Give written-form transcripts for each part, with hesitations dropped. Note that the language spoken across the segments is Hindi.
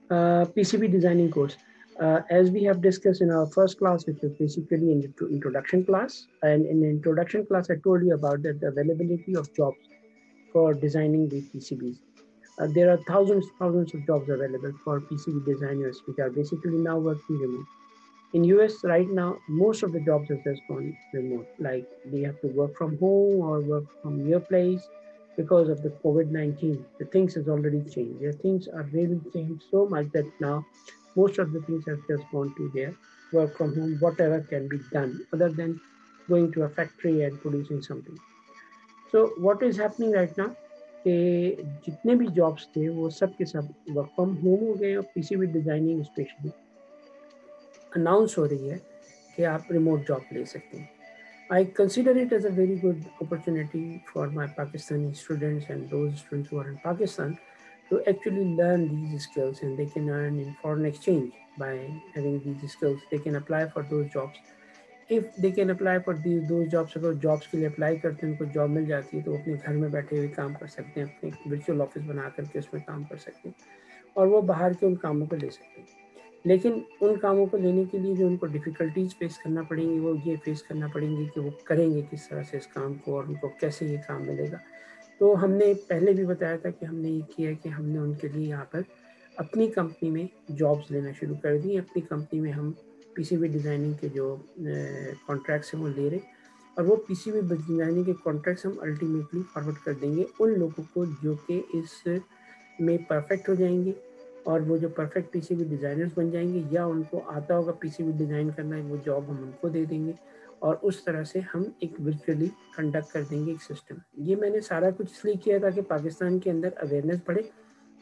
PCB designing course. As we have discussed in our first class, which was basically an introduction class, and in the introduction class, I told you about the availability of jobs for designing these PCBs. There are thousands of jobs available for PCB designers, which are basically now working remote. In US right now, most of the jobs have just gone remote. Like they have to work from home or work from your place because of the COVID-19. The things has already changed. The things are really changed so much that now most of the things have just gone to their work from home, whatever can be done other than going to a factory and producing something. So what is happening right now कि जितने भी जॉब्स थे वो सब के सब वर्क फ्रॉम होम हो गए और पीसीबी डिजाइनिंग स्पेशली अनाउंस हो रही है कि आप रिमोट जॉब ले सकते हैं. I consider it as a very good opportunity for my Pakistani students and those students who are in Pakistan to actually learn these skills, and they can earn in foreign exchange by having these skills. They can apply for those jobs. If they can apply for those jobs, अगर jobs के लिए apply करते हैं उनको job मिल जाती है तो अपने घर में बैठे हुए काम कर सकते हैं, अपने virtual office बना करके उसमें काम कर सकते हैं और वो बाहर के उन कामों को ले सकते हैं. लेकिन उन कामों को लेने के लिए जो उनको डिफ़िकल्टीज़ फेस करना पड़ेंगी वो ये फेस करना पड़ेंगी कि वो करेंगे किस तरह से इस काम को और उनको कैसे ये काम मिलेगा. तो हमने पहले भी बताया था कि हमने ये किया कि हमने उनके लिए यहाँ पर अपनी कंपनी में जॉब्स लेना शुरू कर दी. अपनी कंपनी में हम पीसीबी डिज़ाइनिंग के जो कॉन्ट्रैक्ट्स हैं वो ले रहे और वो पीसीबी डिज़ाइनिंग के कॉन्ट्रैक्ट्स हम अल्टीमेटली फॉरवर्ड कर देंगे उन लोगों को जो कि इस में परफेक्ट हो जाएंगे और वो जो परफेक्ट पीसीबी डिज़ाइनर्स बन जाएंगे या उनको आता होगा पीसीबी डिज़ाइन करना, वो जॉब हम उनको दे देंगे और उस तरह से हम एक वर्चुअली कंडक्ट कर देंगे एक सिस्टम. ये मैंने सारा कुछ इसलिए किया ताकि पाकिस्तान के अंदर अवेयरनेस बढ़े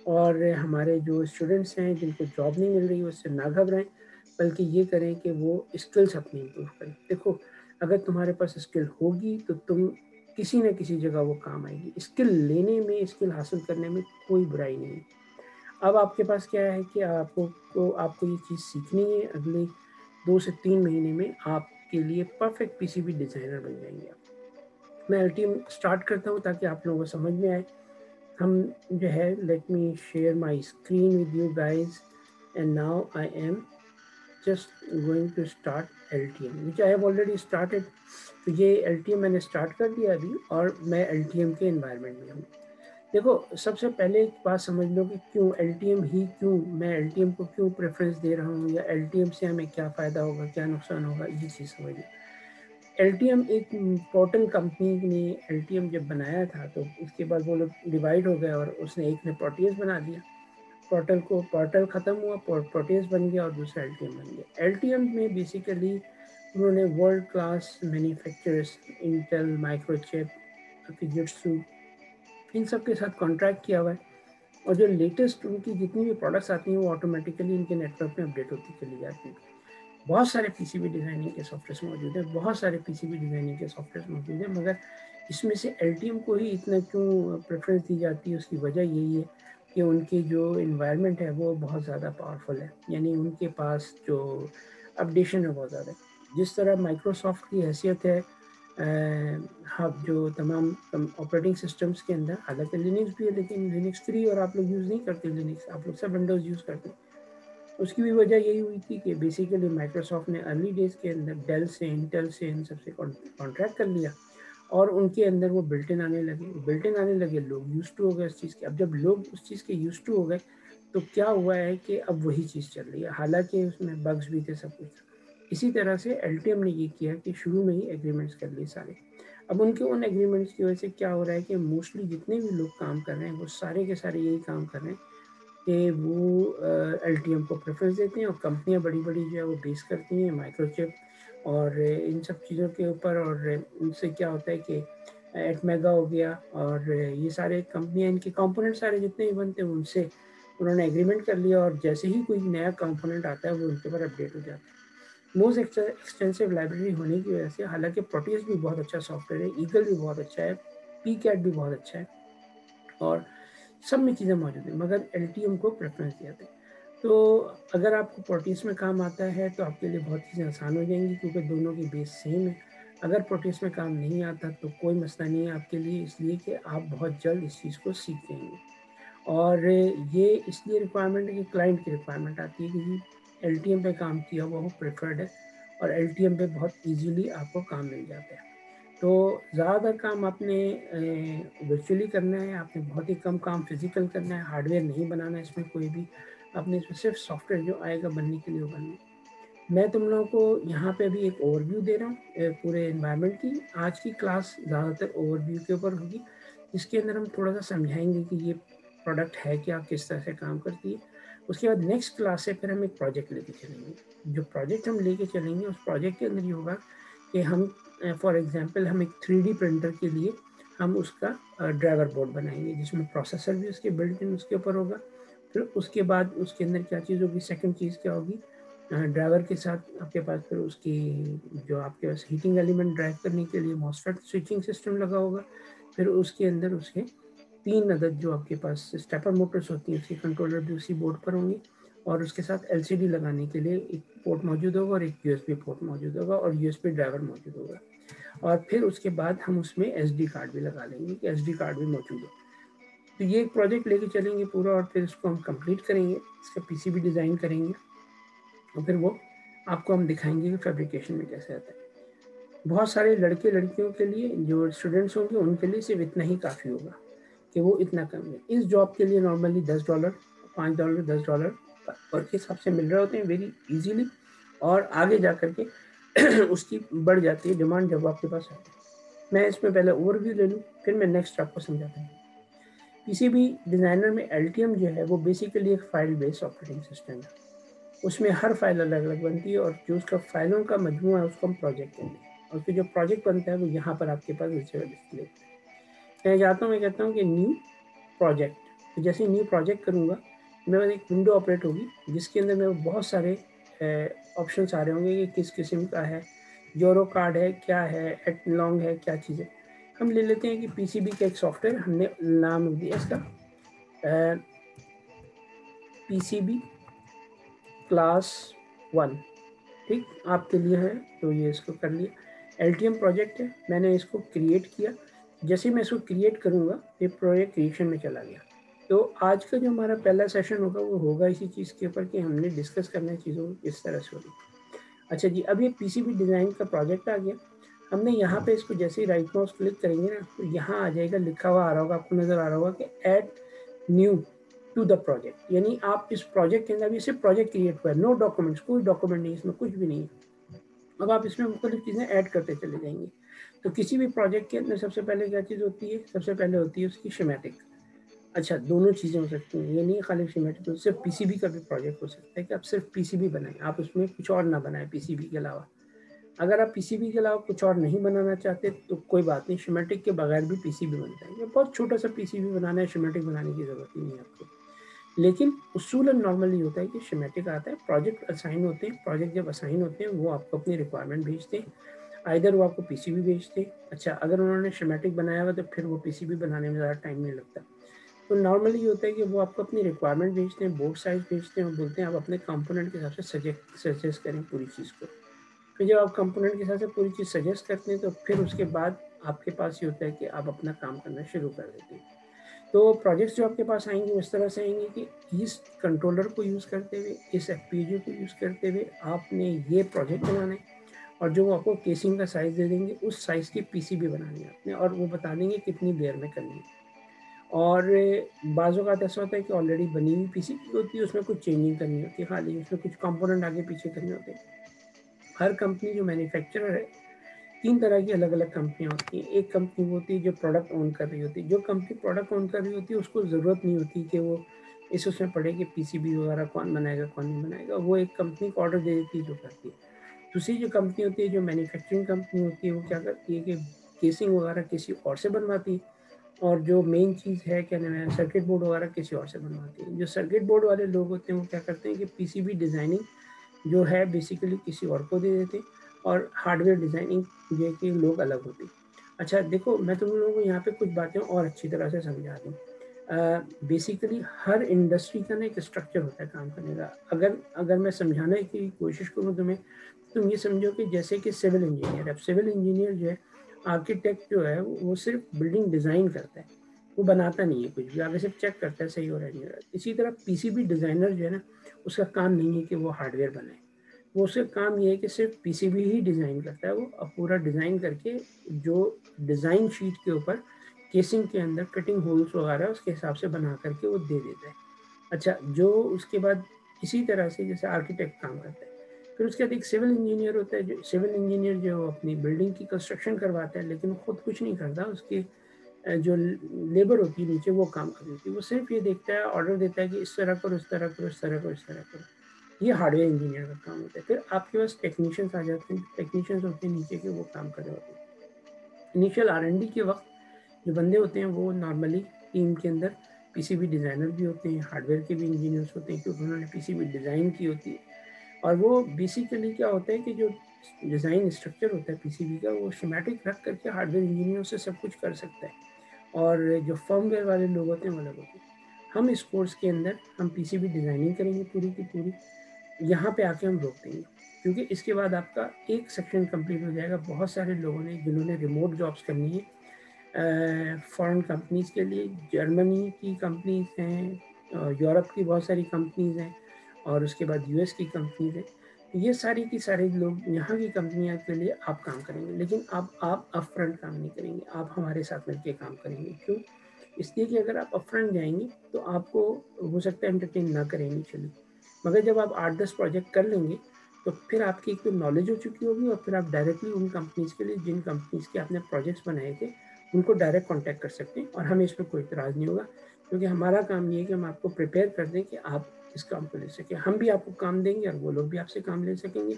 और हमारे जो स्टूडेंट्स हैं जिनको जॉब नहीं मिल रही उससे ना घबराएं, बल्कि ये करें कि वो स्किल्स अपनी इम्प्रूव करें. देखो, अगर तुम्हारे पास स्किल होगी तो तुम किसी न किसी जगह वो काम आएगी. स्किल लेने में, स्किल हासिल करने में कोई बुराई नहीं है. अब आपके पास क्या है कि आपको ये चीज़ सीखनी है. अगले 2 से 3 महीने में आपके लिए परफेक्ट पीसीबी डिज़ाइनर बन जाएंगे आप. मैं अल्टीम स्टार्ट करता हूँ ताकि आप लोगों को समझ में आए. हम जो है, let me share my screen with you guys and now I am just going to start LTM which I have already started. तो ये LTM मैंने स्टार्ट कर दिया अभी और मैं LTM के एनवायरनमेंट में हूँ. देखो, सबसे पहले एक बात समझ लो कि क्यों LTM ही क्यों, मैं LTM को क्यों प्रेफरेंस दे रहा हूँ या LTM से हमें क्या फ़ायदा होगा, क्या नुकसान होगा, ये चीज़ समझ लो. LTM एक पोर्टल कंपनी ने LTM जब बनाया था तो उसके बाद वो लोग डिवाइड हो गए और उसने एक ने प्रोटियस बना दिया. पोर्टल ख़त्म हुआ, प्रोटियस बन गया और दूसरा LTM बन गया. LTM में बेसिकली उन्होंने world class manufacturers, Intel, microchip, Fujitsu, इन सब के साथ कॉन्ट्रैक्ट किया हुआ है और जो लेटेस्ट उनकी जितनी भी प्रोडक्ट्स आती हैं वो ऑटोमेटिकली इनके नेटवर्क में अपडेट होती चली जाती हैं. बहुत सारे पीसीबी डिज़ाइनिंग के सॉफ्टवेयर मौजूद हैं, बहुत सारे पीसीबी डिज़ाइनिंग के सॉफ्टवेयर मौजूद हैं, मगर इसमें से LTM को ही इतना क्यों प्रेफरेंस दी जाती है, उसकी वजह यही है कि उनकी जो इन्वायरमेंट है वो बहुत ज़्यादा पावरफुल है. यानी उनके पास जो अपडेशन है बहुत ज़्यादा है. जिस तरह माइक्रोसॉफ्ट की हैसियत है हब जो तमाम ऑपरेटिंग सिस्टम्स के अंदर, हालांकि लिनक्स भी है लेकिन लिनक्स फ्री और आप लोग यूज़ नहीं करते लिनक्स, आप लोग सब विंडोज़ यूज़ करते हैं. उसकी भी वजह यही हुई थी कि बेसिकली माइक्रोसॉफ्ट ने अर्ली डेज के अंदर डेल से, इंटेल से, इन सबसे कॉन्ट्रैक्ट कर लिया और उनके अंदर वो बिल्ट इन आने लगे. लोग यूज टू हो गए उस चीज़ के. अब जब लोग उस चीज़ के यूज टू हो गए तो क्या हुआ है कि अब वही चीज़ चल रही है, हालांकि उसमें बग्स भी थे, सब कुछ. इसी तरह से LTM ने ये किया कि शुरू में ही एग्रीमेंट्स कर लिए सारे. अब उनके उन एग्रीमेंट्स की वजह से क्या हो रहा है कि मोस्टली जितने भी लोग काम कर रहे हैं वो सारे के सारे यही काम कर रहे हैं कि वो LTM को प्रेफरेंस देते हैं और कंपनियां बड़ी बड़ी जो है वो बेस करती हैं माइक्रोचिप और इन सब चीज़ों के ऊपर. और उनसे क्या होता है कि एटमेगा हो गया और ये सारे कंपनियां, इनके कंपोनेंट सारे जितने भी बनते हैं उनसे उन्होंने एग्रीमेंट कर लिया और जैसे ही कोई नया कंपोनेंट आता है वो उनके ऊपर अपडेट हो जाता है. मोस्ट एक्सटेंसिव लाइब्रेरी होने की वजह से, हालांकि प्रोटियस भी बहुत अच्छा सॉफ्टवेयर है, ईगल भी बहुत अच्छा है, पीकैट भी बहुत अच्छा है और सब में चीज़ें मौजूद है, मगर LTM को प्रेफरेंस दिया था. तो अगर आपको प्रोटियस में काम आता है तो आपके लिए बहुत चीज़ें आसान हो जाएंगी क्योंकि दोनों की बेस सेम है. अगर प्रोटियस में काम नहीं आता तो कोई मसला नहीं है आपके लिए, इसलिए कि आप बहुत जल्द इस चीज़ को सीख जाएंगे. और ये इसलिए रिक्वायरमेंट है कि क्लाइंट की रिक्वायरमेंट आती है कि जी LTM पे काम किया हुआ वो प्रेफर्ड है, और LTM पे बहुत इजीली आपको काम मिल जाता है। तो ज़्यादातर काम आपने वर्चुअली करना है, आपने बहुत ही कम काम फिजिकल करना है, हार्डवेयर नहीं बनाना है इसमें कोई भी, आपने इसमें सिर्फ सॉफ्टवेयर जो आएगा बनने के लिए वो बनना है। मैं तुम लोगों को यहाँ पे अभी एक ओवरव्यू दे रहा हूँ पूरे एनवायरनमेंट की। आज की क्लास ज़्यादातर ओवरव्यू के ऊपर होगी, जिसके अंदर हम थोड़ा सा समझाएंगे कि ये प्रोडक्ट है क्या, किस तरह से काम करती है। उसके बाद नेक्स्ट क्लास से फिर हम एक प्रोजेक्ट लेके चलेंगे। जो प्रोजेक्ट हम लेके चलेंगे उस प्रोजेक्ट के अंदर ये होगा कि हम फॉर एग्जांपल हम एक 3D प्रिंटर के लिए हम उसका ड्राइवर बोर्ड बनाएंगे, जिसमें प्रोसेसर भी उसके बिल्ट इन उसके ऊपर होगा। फिर उसके बाद उसके अंदर क्या चीज़ होगी, सेकंड चीज़ क्या होगी, ड्राइवर के साथ आपके पास फिर उसकी जो आपके पास हीटिंग एलिमेंट ड्राइव करने के लिए मॉसफेट स्विचिंग सिस्टम लगा होगा। फिर उसके अंदर उसके 3 अदद जो आपके पास स्टेपर मोटर्स होती हैं उसके कंट्रोलर भी उसी बोर्ड पर होंगे, और उसके साथ LCD लगाने के लिए एक पोर्ट मौजूद होगा और एक USB पोर्ट मौजूद होगा और USB ड्राइवर मौजूद होगा। और फिर उसके बाद हम उसमें SD कार्ड भी लगा लेंगे कि SD कार्ड भी मौजूद है। तो ये एक प्रोजेक्ट लेके चलेंगे पूरा, और फिर इसको हम कंप्लीट करेंगे, इसका PCB डिज़ाइन करेंगे, और फिर वो आपको हम दिखाएंगे कि फैब्रिकेशन में कैसे आता है। बहुत सारे लड़के लड़कियों के लिए जो स्टूडेंट्स होंगे उनके लिए सिर्फ इतना ही काफ़ी होगा कि वो इतना कम है। इस जॉब के लिए नॉर्मली $10, $5, $10 पर के हिसाब से मिल रहे होते हैं वेरी इजीली, और आगे जा कर के उसकी बढ़ जाती है डिमांड जब आपके पास आती है। मैं इसमें पहले ओवरव्यू ले लूँ, फिर मैं नेक्स्ट आपको समझाता हूँ। PCB डिज़ाइनर में LTM जो है वो बेसिकली एक फाइल बेस्ड ऑपरेटिंग सिस्टम है। उसमें हर फाइल अलग अलग बनती है, और जो उसका फाइलों का मजमूआ है उसको हम प्रोजेक्ट कहते हैं, और फिर जो प्रोजेक्ट बनता है वो यहाँ पर आपके पास विजुअल डिस्प्ले। मैं जाता हूँ, मैं कहता हूँ कि न्यू प्रोजेक्ट। तो जैसे न्यू प्रोजेक्ट करूँगा, मेरे पास एक विंडो ऑपरेट होगी जिसके अंदर मेरे बहुत सारे ऑप्शन आ रहे होंगे कि किस किस्म का है, यूरो कार्ड है, क्या है, एट लॉन्ग है, क्या चीज़ है। हम ले लेते हैं कि PCB का एक सॉफ्टवेयर, हमने नाम दिया इसका PCB क्लास 1, ठीक आपके लिए है। तो ये इसको कर लिया, LTM प्रोजेक्ट है, मैंने इसको क्रिएट किया। जैसे मैं इसको क्रिएट करूँगा ये प्रोजेक्ट क्रिएशन में चला गया। तो आज का जो हमारा पहला सेशन होगा वो होगा इसी चीज़ के ऊपर कि हमने डिस्कस करना है चीज़ों को किस तरह से होगी। अच्छा जी, अब ये PCB डिज़ाइन का प्रोजेक्ट आ गया। हमने यहाँ पे इसको जैसे ही राइट माउस क्लिक करेंगे ना, तो यहाँ आ जाएगा, लिखा हुआ आ रहा होगा, आपको नज़र आ रहा होगा कि add new to the project. यानी आप इस प्रोजेक्ट के अंदर, अभी सिर्फ प्रोजेक्ट क्रिएट हुआ है, नो डॉक्यूमेंट्स, कोई डॉक्यूमेंट नहीं, इसमें कुछ भी नहीं है। अब आप इसमें मुख्तलिफ चीज़ें ऐड करते चले जाएंगे। तो किसी भी प्रोजेक्ट के अंदर सबसे पहले क्या चीज़ होती है, सबसे पहले होती है उसकी शेमेटिक। अच्छा, दोनों चीज़ें हो सकती हैं, ये नहीं खाली शेमेटिक, तो सिर्फ PCB का भी प्रोजेक्ट हो सकता है कि आप सिर्फ PCB बनाएं, आप उसमें कुछ और ना बनाएं PCB के अलावा। अगर आप PCB के अलावा कुछ और नहीं बनाना चाहते तो कोई बात नहीं, शेमेटिक के बगैर भी PCB बनता है। बहुत छोटा सा PCB बनाना है, शेमेटिक बनाने की ज़रूरत ही नहीं है आपको। लेकिन उसूलन नॉर्मली होता है कि शेमेटिक आता है, प्रोजेक्ट असाइन होते हैं, प्रोजेक्ट जब असाइन होते हैं वो आपको अपनी रिक्वायरमेंट भेजते हैं, आइदर वो आपको PCB भेजते हैं। अच्छा, अगर उन्होंने शेमेटिक बनाया हुआ तो फिर वो PCB बनाने में ज़्यादा टाइम नहीं लगता। तो नॉर्मली ये होता है कि वो आपको अपनी रिक्वायरमेंट भेजते हैं, बोर्ड साइज भेजते हैं, और बोलते हैं आप अपने कंपोनेंट के हिसाब से सजेस्ट करें पूरी चीज़ को। फिर जब आप कंपोनेंट के हिसाब से पूरी चीज़ सजेस्ट करते हैं तो फिर उसके बाद आपके पास ये होता है कि आप अपना काम करना शुरू कर देते हैं। तो प्रोजेक्ट्स जो आपके पास आएंगे इस तरह से आएंगे कि इस कंट्रोलर को यूज़ करते हुए, इस FPGA को यूज़ करते हुए आपने ये प्रोजेक्ट बनाना है, और जो वो आपको केसिंग का साइज़ दे देंगे उस साइज़ की PCB बनानी है आपने, और वो बता देंगे कितनी देर में करनी है। और बाज़ों का ऐसा होता है कि ऑलरेडी बनी हुई PCB होती है, उसमें कुछ चेंजिंग करनी होती है, खाली उसमें कुछ कंपोनेंट आगे पीछे करने होते हैं। हर कंपनी जो मैन्युफैक्चरर है, 3 तरह की अलग अलग कंपनियाँ होती हैं। एक कंपनी वो होती है जो प्रोडक्ट ओन कर रही होती है। जो कंपनी प्रोडक्ट ओन कर रही होती है उसको ज़रूरत नहीं होती कि वो इस उसमें पड़े कि PCB वगैरह कौन बनाएगा कौन नहीं बनाएगा, वो एक कंपनी को ऑर्डर दे देती है जो करती है। दूसरी जो कंपनी होती है, जो मैन्युफैक्चरिंग कंपनी होती है, वो क्या करती है कि केसिंग वगैरह किसी और से बनवाती है, और जो मेन चीज़ है क्या नाम है, सर्किट बोर्ड वगैरह किसी और से बनवाती है। जो सर्किट बोर्ड वाले लोग होते हैं वो क्या करते हैं कि PCB डिज़ाइनिंग जो है बेसिकली किसी और को दे देते हैं, और हार्डवेयर डिज़ाइनिंग जो है कि लोग अलग होते हैं। अच्छा देखो, मैं तुम लोगों को यहाँ पे कुछ बातें और अच्छी तरह से समझा दूँ। बेसिकली हर इंडस्ट्री का ना एक स्ट्रक्चर होता है काम करने का। अगर मैं समझाने की कोशिश करूँ तुम्हें, तुम ये समझो कि जैसे कि सिविल इंजीनियर है। अब सिविल इंजीनियर जो है, आर्किटेक्ट जो है, वो सिर्फ बिल्डिंग डिज़ाइन करता है, वो बनाता नहीं है कुछ भी, आगे सिर्फ चेक करता है सही हो रहा है नहीं हो रहा है। इसी तरह पीसीबी डिज़ाइनर जो है ना, उसका काम नहीं है कि वो हार्डवेयर बनाए, वो उसका काम ये है कि सिर्फ पीसीबी ही डिज़ाइन करता है। वो अब पूरा डिज़ाइन करके जो डिज़ाइन शीट के ऊपर केसिंग के अंदर कटिंग होल्स वगैरह उसके हिसाब से बना करके वो दे देता है। अच्छा, जो उसके बाद इसी तरह से जैसे आर्किटेक्ट काम करता है, फिर उसके बाद एक सिविल इंजीनियर होता है, जो सिविल इंजीनियर जो अपनी बिल्डिंग की कंस्ट्रक्शन करवाता है, लेकिन खुद कुछ नहीं करता, उसके जो लेबर होती है नीचे वो काम कर देती है। वो सिर्फ ये देखता है, ऑर्डर देता है कि इस तरह करो, इस तरह करो, इस तरह करो, इस तरह करो। ये हार्डवेयर इंजीनियर का काम होता है। फिर आपके पास टेक्नीशियंस आ जाते हैं, टेक्नीशियंस होते हैं नीचे के, वो काम कर रहे होते हैं। इनिशियल R&D के वक्त जो बंदे होते हैं वो नॉर्मली टीम के अंदर पीसीबी डिज़ाइनर भी होते हैं, हार्डवेयर के भी इंजीनियर्स होते हैं, क्योंकि उन्होंने पीसीबी डिज़ाइन की होती है। और वो बेसिकली क्या होता है कि जो डिज़ाइन स्ट्रक्चर होता है पीसीबी का, वो शेमेटिक रख करके हार्डवेयर इंजीनियर से सब कुछ कर सकता है, और जो फर्मवेयर वाले लोग होते हैं वो अलग होते हैं। हम इस कोर्स के अंदर हम पीसीबी डिज़ाइनिंग करेंगे पूरी की पूरी, यहाँ पे आके हम रोक देंगे, क्योंकि इसके बाद आपका एक सेक्शन कंप्लीट हो जाएगा। बहुत सारे लोगों ने जिन्होंने रिमोट जॉब्स करनी है फॉरेन कंपनीज़ के लिए, जर्मनी की कंपनीज़ हैं, यूरोप की बहुत सारी कंपनीज़ हैं, और उसके बाद यूएस की कंपनीज़ हैं। ये सारी की सारे लोग यहाँ की कंपनियाँ के लिए आप काम करेंगे, लेकिन आप अपफ्रंट काम नहीं करेंगे, आप हमारे साथ मिलकर काम करेंगे। क्यों? इसलिए कि अगर आप अपफ्रंट जाएंगे तो आपको हो सकता है एंटरटेन ना करें इनिशियली, मगर जब आप 8-10 प्रोजेक्ट कर लेंगे तो फिर आपकी एक तो नॉलेज हो चुकी होगी, और फिर आप डायरेक्टली उन कंपनीज़ के लिए, जिन कंपनीज़ के आपने प्रोजेक्ट्स बनाए थे, उनको डायरेक्ट कांटेक्ट कर सकते हैं। और हमें इस पर कोई इतराज़ नहीं होगा, क्योंकि हमारा काम ये है कि हम आपको प्रिपेयर कर दें कि आप इस काम को ले सकें। हम भी आपको काम देंगे और वो लोग भी आपसे काम ले सकेंगे,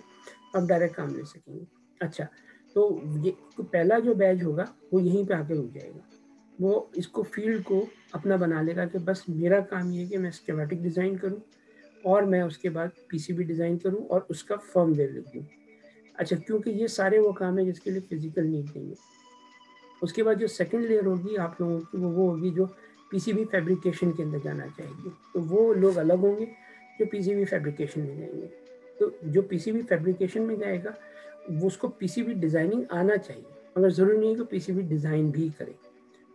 आप डायरेक्ट काम ले सकेंगे। अच्छा, तो ये तो पहला जो बैच होगा वो यहीं पे आके रुक जाएगा। वो इसको फील्ड को अपना बना लेगा कि बस मेरा काम ये है कि मैं स्कीमेटिक डिज़ाइन करूँ, और मैं उसके बाद पीसीबी डिज़ाइन करूँ और उसका फर्मवेयर लिख दूँ। अच्छा, क्योंकि ये सारे वो काम है जिसके लिए फिजिकल नीड नहीं है। उसके बाद जो सेकंड लेयर होगी आप लोगों की, वो होगी जो पीसीबी फैब्रिकेशन के अंदर जाना चाहेगी। तो वो लोग अलग होंगे जो पीसीबी फैब्रिकेशन में जाएंगे। तो जो पीसीबी फैब्रिकेशन में जाएगा वो उसको पीसीबी डिज़ाइनिंग आना चाहिए, मगर ज़रूरी नहीं है कि पीसीबी डिज़ाइन भी करे।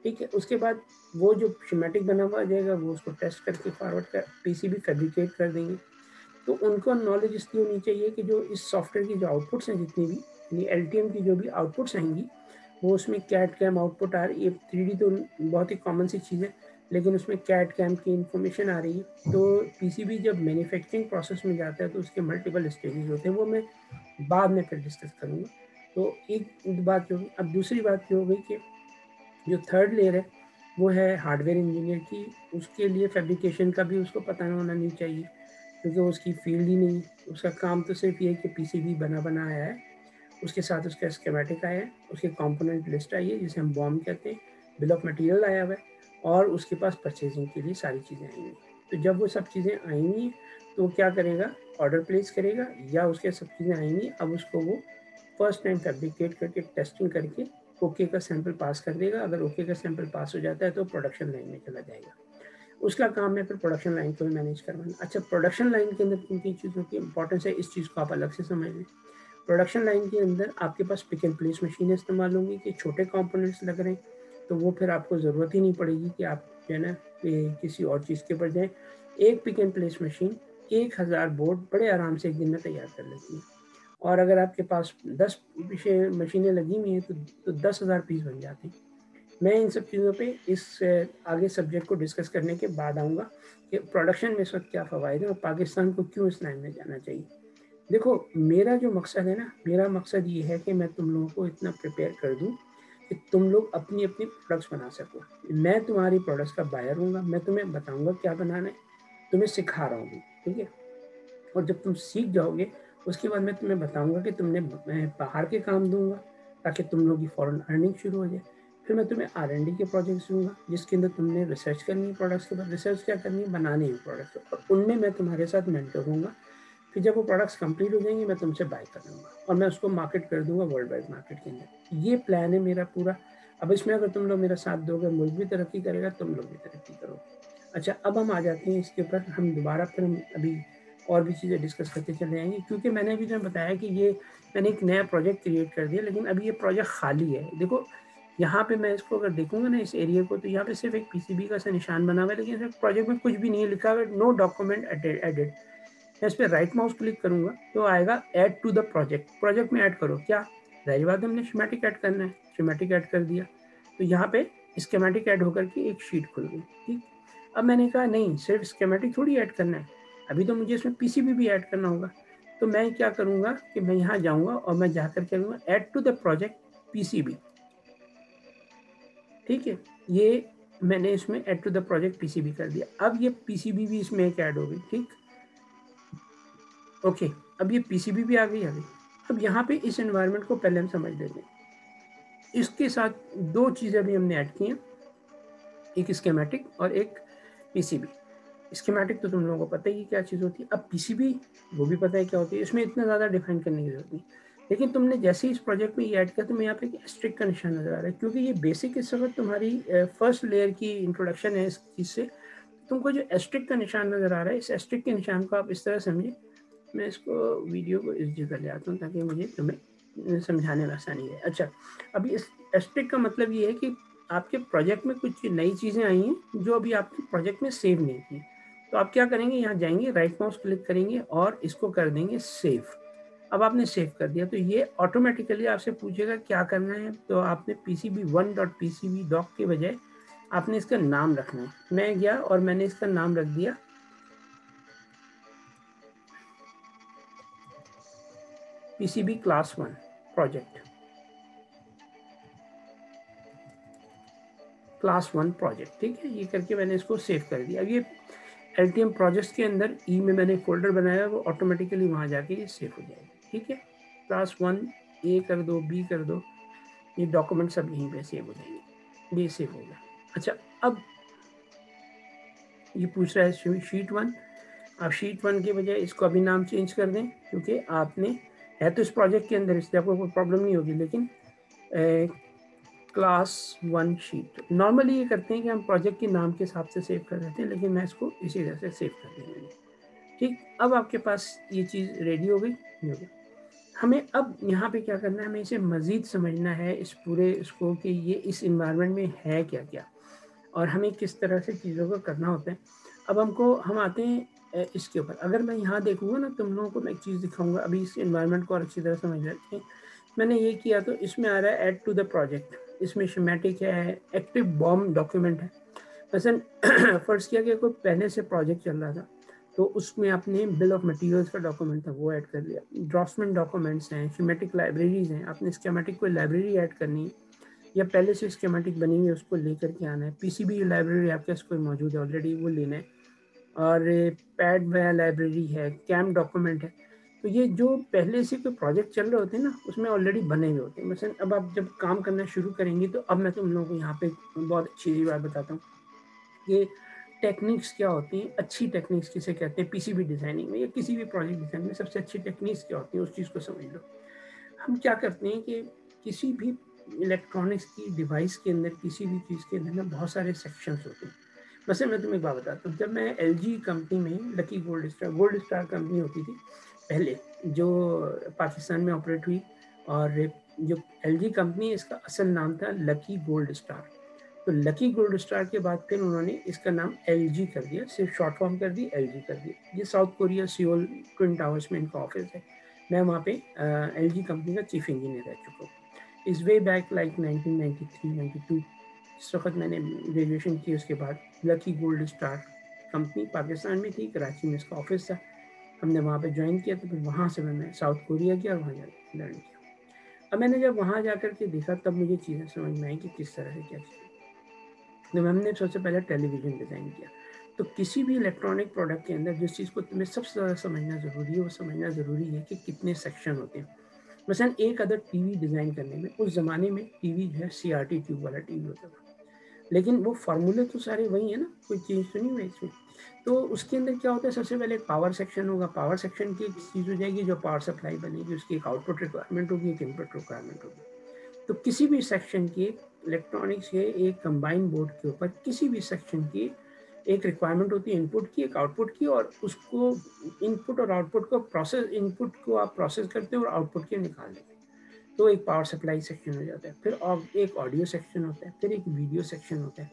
ठीक है, उसके बाद वो जो शेमेटिक बना हुआ आ जाएगा वो उसको टेस्ट करके फॉरवर्ड कर पीसीबी फैब्रिकेट कर देंगे। तो उनको नॉलेज इसलिए होनी चाहिए कि जो इस सॉफ्टवेयर की जो आउटपुट्स हैं जितनी भी, यानी एलटीएम की जो भी आउटपुट्स आएंगी, वो उसमें कैट कैम आउटपुट आ रही है। 3D तो बहुत ही कॉमन सी चीज़ है, लेकिन उसमें कैट कैम की इंफॉर्मेशन आ रही है। तो पीसीबी जब मैन्युफैक्चरिंग प्रोसेस में जाता है तो उसके मल्टीपल स्टेजेस होते हैं, वो मैं बाद में फिर डिस्कस करूँगा। तो एक बात जो, अब दूसरी बात जो हो गई कि जो थर्ड लेयर है वो है हार्डवेयर इंजीनियर की। उसके लिए फैब्रिकेशन का भी उसको पता होना नहीं चाहिए, क्योंकि उसकी फील्ड ही नहीं। उसका काम तो सिर्फ ये है कि पीसीबी बना आया है, उसके साथ उसका स्कीमेटिक आया है, उसके कंपोनेंट लिस्ट आई है जिसे हम बॉम कहते हैं, बिल ऑफ मटेरियल आया हुआ है, और उसके पास परचेजिंग के लिए सारी चीज़ें आएंगी। तो जब वो सब चीज़ें आएंगी तो वो क्या करेगा, ऑर्डर प्लेस करेगा, या उसके सब चीज़ें आएंगी, अब उसको वो फर्स्ट टाइम फैब्रिकेट करके टेस्टिंग करके ओके का सैंपल पास कर देगा। अगर ओके का सैंपल पास हो जाता है तो प्रोडक्शन लाइन में चला जाएगा। उसका काम है फिर प्रोडक्शन लाइन को मैनेज करवाना। अच्छा, प्रोडक्शन लाइन के अंदर किन किन चीज़ों की इंपॉर्टेंस है, इस चीज़ को आप अलग से समझ लें। प्रोडक्शन लाइन के अंदर आपके पास पिक एंड प्लेस मशीनें इस्तेमाल होंगी कि छोटे कंपोनेंट्स लग रहे हैं, तो वो फिर आपको ज़रूरत ही नहीं पड़ेगी कि आप जो है ना किसी और चीज़ के ऊपर जाएँ। एक pick and place machine 1000 board बड़े आराम से एक दिन में तैयार कर लेती है। और अगर आपके पास 10 मशीनें लगी हुई हैं तो 10,000 पीस बन जाते हैं। मैं इन सब चीज़ों पे इस आगे सब्जेक्ट को डिस्कस करने के बाद आऊँगा कि प्रोडक्शन में इस वक्त क्या फ़वायद हैं और पाकिस्तान को क्यों इस लाइन में जाना चाहिए। देखो, मेरा जो मकसद है ना, मेरा मकसद ये है कि मैं तुम लोगों को इतना प्रिपेयर कर दूँ कि तुम लोग अपनी अपनी प्रोडक्ट्स बना सको। मैं तुम्हारी प्रोडक्ट्स का बायर हूँगा, मैं तुम्हें बताऊँगा क्या बनाना है, तुम्हें सिखा रहा हूँ, ठीक है। और जब तुम सीख जाओगे उसके बाद मैं तुम्हें बताऊंगा कि मैं बाहर के काम दूंगा ताकि तुम लोग की फॉरेन अर्निंग शुरू हो जाए। फिर मैं तुम्हें R&D के प्रोजेक्ट्स दूंगा जिसके अंदर तुमने रिसर्च करनी है प्रोडक्ट्स के बाद। रिसर्च क्या करनी है, बनाने हैं प्रोडक्ट्स, और उनमें मैं तुम्हारे साथ मेंटर दूंगा। फिर जब वो प्रोडक्ट्स कंप्लीट हो जाएंगे मैं तुमसे बाय कर लूँगा और मैं उसको मार्केट कर दूंगा वर्ल्ड वाइड मार्केट के अंदर। ये प्लान है मेरा पूरा। अब इसमें अगर तुम लोग मेरा साथ दोगे, मुल्क भी तरक्की करेगा, तुम लोग भी तरक्की करोगे। अच्छा, अब हम आ जाते हैं इसके ऊपर, हम दोबारा फिर हम अभी और भी चीज़ें डिस्कस करते चले जाएंगे, क्योंकि मैंने अभी जो बताया कि ये मैंने एक नया प्रोजेक्ट क्रिएट कर दिया, लेकिन अभी ये प्रोजेक्ट खाली है। देखो, यहाँ पे मैं इसको अगर देखूंगा ना इस एरिया को, तो यहाँ पे सिर्फ एक पीसीबी का सा निशान बना हुआ है, लेकिन सिर्फ प्रोजेक्ट में कुछ भी नहीं है, लिखा हुआ नो डॉक्यूमेंट एडेड। मैं इस पर राइट माउस क्लिक करूंगा तो आएगा add to the project, project में ऐड करो। क्या जाहिर बात हमने स्कीमेटिक ऐड करना है, स्कीमेटिक ऐड कर दिया, तो यहाँ पे स्कीमेटिक ऐड होकर के एक शीट खुल गई। ठीक, अब मैंने कहा नहीं सिर्फ स्कीमेटिक थोड़ी ऐड करना है, अभी तो मुझे इसमें पीसीबी भी ऐड करना होगा। तो मैं क्या करूँगा कि मैं यहाँ जाऊँगा और मैं जाकर के करूँगा add to the project PCB. ठीक है, ये मैंने इसमें add to the project PCB कर दिया। अब ये पीसीबी भी इसमें एक ऐड हो गई। ठीक, ओके, अब ये पीसीबी भी आ गई। अब यहाँ पे इस एनवायरनमेंट को पहले हम समझ लेते हैं। इसके साथ दो चीज़ें भी हमने ऐड की हैं, एक स्कीमेटिक और एक पीसीबी। स्कीमेटिक तो तुम लोगों को पता ही क्या चीज़ होती है, अब पीसीबी वो भी पता है क्या होती है, इसमें इतना ज़्यादा डिफाइन करने की जरूरत नहीं। लेकिन तुमने जैसे ही इस प्रोजेक्ट में ये ऐड किया तो मैं यहाँ पे एक एस्ट्रिक का निशान नजर आ रहा है, क्योंकि ये बेसिक इस वक्त तुम्हारी फर्स्ट लेयर की इंट्रोडक्शन है इस चीज़ से। तुमको जो एस्ट्रिक का निशान नजर आ रहा है, इस एस्ट्रिक के निशान को आप इस तरह समझिए। मैं इसको वीडियो को इस जगह ले आता हूँ ताकि मुझे तुम्हें समझाने में आसानी है। अच्छा, अभी इस एस्ट्रिक का मतलब ये है कि आपके प्रोजेक्ट में कुछ नई चीज़ें आई हैं जो अभी आपके प्रोजेक्ट में सेव नहीं की। तो आप क्या करेंगे, यहाँ जाएंगे, राइट माउस क्लिक करेंगे और इसको कर देंगे सेव। अब आपने सेव कर दिया तो ये ऑटोमेटिकली आपसे पूछेगा क्या करना है, तो आपने pcb1.pcb doc के बजाय आपने इसका नाम रखना है। मैं गया और मैंने इसका नाम रख दिया PCB class 1 project, class 1 project. ठीक है, ये करके मैंने इसको सेव कर दिया। अब ये एलटीएम प्रोजेक्ट्स के अंदर ई में मैंने फोल्डर बनाया, वो ऑटोमेटिकली वहाँ जाके ये सेव हो जाएगा। ठीक है, क्लास 1 ए कर दो, बी कर दो, ये डॉक्यूमेंट सब यहीं पे सेव हो जाएंगे। ये सेव हो गया। अच्छा, अब ये पूछ रहा है शीट 1। आप शीट 1 के बजाय इसको अभी नाम चेंज कर दें, क्योंकि आपने है तो इस प्रोजेक्ट के अंदर, इसलिए आपको कोई प्रॉब्लम नहीं होगी। लेकिन क्लास 1 शीट नॉर्मली ये करते हैं कि हम प्रोजेक्ट के नाम के हिसाब से सेव कर देते हैं, लेकिन मैं इसको इसी तरह से सेव कर देंगे। ठीक, अब आपके पास ये चीज़ रेडी हो गई। हमें अब यहाँ पे क्या करना है, हमें इसे मज़ीद समझना है इस पूरे इसको कि ये इस इन्वायरमेंट में है क्या क्या और हमें किस तरह से चीज़ों को करना होता है। अब हम आते हैं इसके ऊपर। अगर मैं यहाँ देखूँगा ना, तुम लोगों को मैं एक चीज़ दिखाऊंगा। अभी इस इन्वायरमेंट को और अच्छी तरह समझ लेते हैं। मैंने ये किया तो इसमें आ रहा है ऐड टू द प्रोजेक्ट, इसमें स्कीमेटिक है, एक्टिव बॉम्ब डॉक्यूमेंट है। वैसे फर्स्ट किया कि कोई पहले से प्रोजेक्ट चल रहा था तो उसमें आपने बिल ऑफ मटेरियल्स का डॉक्यूमेंट था वो ऐड कर लिया। ड्राफ्टमैन डॉक्यूमेंट्स हैं, स्कीमेटिक लाइब्रेरीज हैं, आपने स्कीमेटिक कोई लाइब्रेरी ऐड करनी है या पहले से स्कीमेटिक बनी हुई है उसको लेकर के आना है। पीसीबी लाइब्रेरी आपके पास कोई मौजूद है ऑलरेडी, वो लेना है। और पैड लाइब्रेरी है, कैम डॉक्यूमेंट है। तो ये जो पहले से कोई प्रोजेक्ट चल रहे होते हैं ना, उसमें ऑलरेडी बने हुए होते हैं। मसलन अब आप जब काम करना शुरू करेंगे तो अब मैं तुम लोगों को यहाँ पे बहुत अच्छी बात बताता हूँ कि टेक्निक्स क्या होती हैं। अच्छी टेक्निक्स किसे कहते हैं पीसीबी डिज़ाइनिंग में या किसी भी प्रोजेक्ट डिज़ाइन में, सबसे अच्छी टेक्निक्स क्या होती हैं उस चीज़ को समझ लो। हम क्या करते हैं कि किसी भी इलेक्ट्रॉनिक्स की डिवाइस के अंदर, किसी भी चीज़ के अंदर ना बहुत सारे सेक्शंस होते हैं। वैसे मैं तुम्हें एक बात बताता हूँ, जब मैं एलजी कंपनी में लकी गोल्ड स्टार कंपनी होती थी पहले, जो पाकिस्तान में ऑपरेट हुई, और जो एलजी कंपनी इसका असल नाम था लकी गोल्ड स्टार। तो लकी गोल्ड स्टार के बाद फिर उन्होंने इसका नाम एलजी कर दिया, सिर्फ शॉर्ट फॉर्म कर दी, एलजी कर दिया। ये south Korea Seoul twin towers में इनका ऑफिस है। मैं वहाँ पे एलजी कंपनी का चीफ इंजीनियर रह चुका हूँ। इस वे बैक लाइक 1993-92 इस वक्त मैंने ग्रेजुएशन की। उसके बाद lucky gold star company Pakistan में थी, कराची में इसका ऑफिस था। हमने वहाँ पे ज्वाइन किया, तो फिर वहाँ से मैंने साउथ कोरिया किया और वहाँ जाकर लर्न किया। अब मैंने जब वहाँ जाकर के देखा तब मुझे चीज़ें समझ में आई कि किस तरह से क्या चीज़ें। तो हमने सबसे पहले टेलीविज़न डिज़ाइन किया। तो किसी भी इलेक्ट्रॉनिक प्रोडक्ट के अंदर जिस चीज़ को तुम्हें सबसे ज़्यादा समझना ज़रूरी है, वो समझना ज़रूरी है कि कितने सेक्शन होते हैं। मसलन एक अदर टीवी डिज़ाइन करने में, उस ज़माने में टीवी जो है CRT ट्यूब वाला टीवी होता था, लेकिन वो फार्मूले तो सारे वही है ना, कोई चेंज तो नहीं हुआ इसमें। तो उसके अंदर क्या होता है, सबसे पहले एक पावर सेक्शन होगा, पावर सेक्शन की एक चीज़ हो जाएगी जो पावर सप्लाई बनेगी, उसकी एक आउटपुट रिक्वायरमेंट होगी, एक इनपुट रिक्वायरमेंट होगी। तो किसी भी सेक्शन के इलेक्ट्रॉनिक्स के एक कंबाइन बोर्ड के ऊपर किसी भी सेक्शन की एक रिक्वायरमेंट होती है इनपुट की, एक आउटपुट की, और उसको इनपुट और आउटपुट को प्रोसेस, इनपुट को आप प्रोसेस करते हो और आउटपुट के निकाल देते हैं। तो एक पावर सप्लाई सेक्शन हो जाता है, फिर एक ऑडियो सेक्शन होता है, फिर एक वीडियो सेक्शन होता है,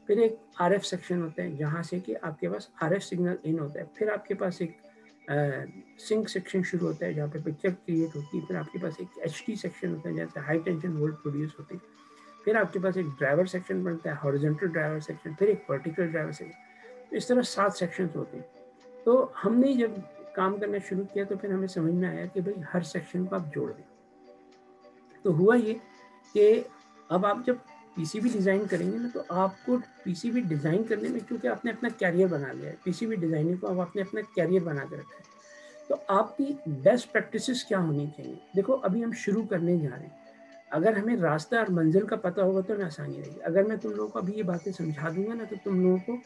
फिर एक RF सेक्शन होता है जहाँ से कि आपके पास RF सिग्नल इन होता है, फिर आपके पास एक सिंक सेक्शन शुरू होता है जहाँ पे पिक्चर क्रिएट होती है, फिर आपके पास एक HD सेक्शन होता है जहाँ से हाई टेंशन वोल्ट प्रोड्यूस होते हैं, फिर आपके पास एक ड्राइवर सेक्शन बनता है, हॉरिजॉन्टल ड्राइवर सेक्शन, फिर एक वर्टिकल ड्राइवर सेक्शन। तो इस तरह 7 सेक्शंस होते हैं। तो हमने जब काम करना शुरू किया तो फिर हमें समझ में आया कि भाई हर सेक्शन को आप जोड़ दें। तो हुआ ये कि अब आप जब PCB डिज़ाइन करेंगे ना, तो आपको PCB डिज़ाइन करने में, क्योंकि आपने अपना कैरियर बना लिया है, PCB डिज़ाइनिंग को अब आपने अपना कैरियर बना के रखा है, तो आपकी बेस्ट प्रैक्टिसेस क्या होनी चाहिए। देखो अभी हम शुरू करने जा रहे हैं, अगर हमें रास्ता और मंजिल का पता होगा तो हमें आसानी रहेगी। अगर मैं तुम लोगों को अभी ये बातें समझा दूंगा ना, तो तुम लोगों को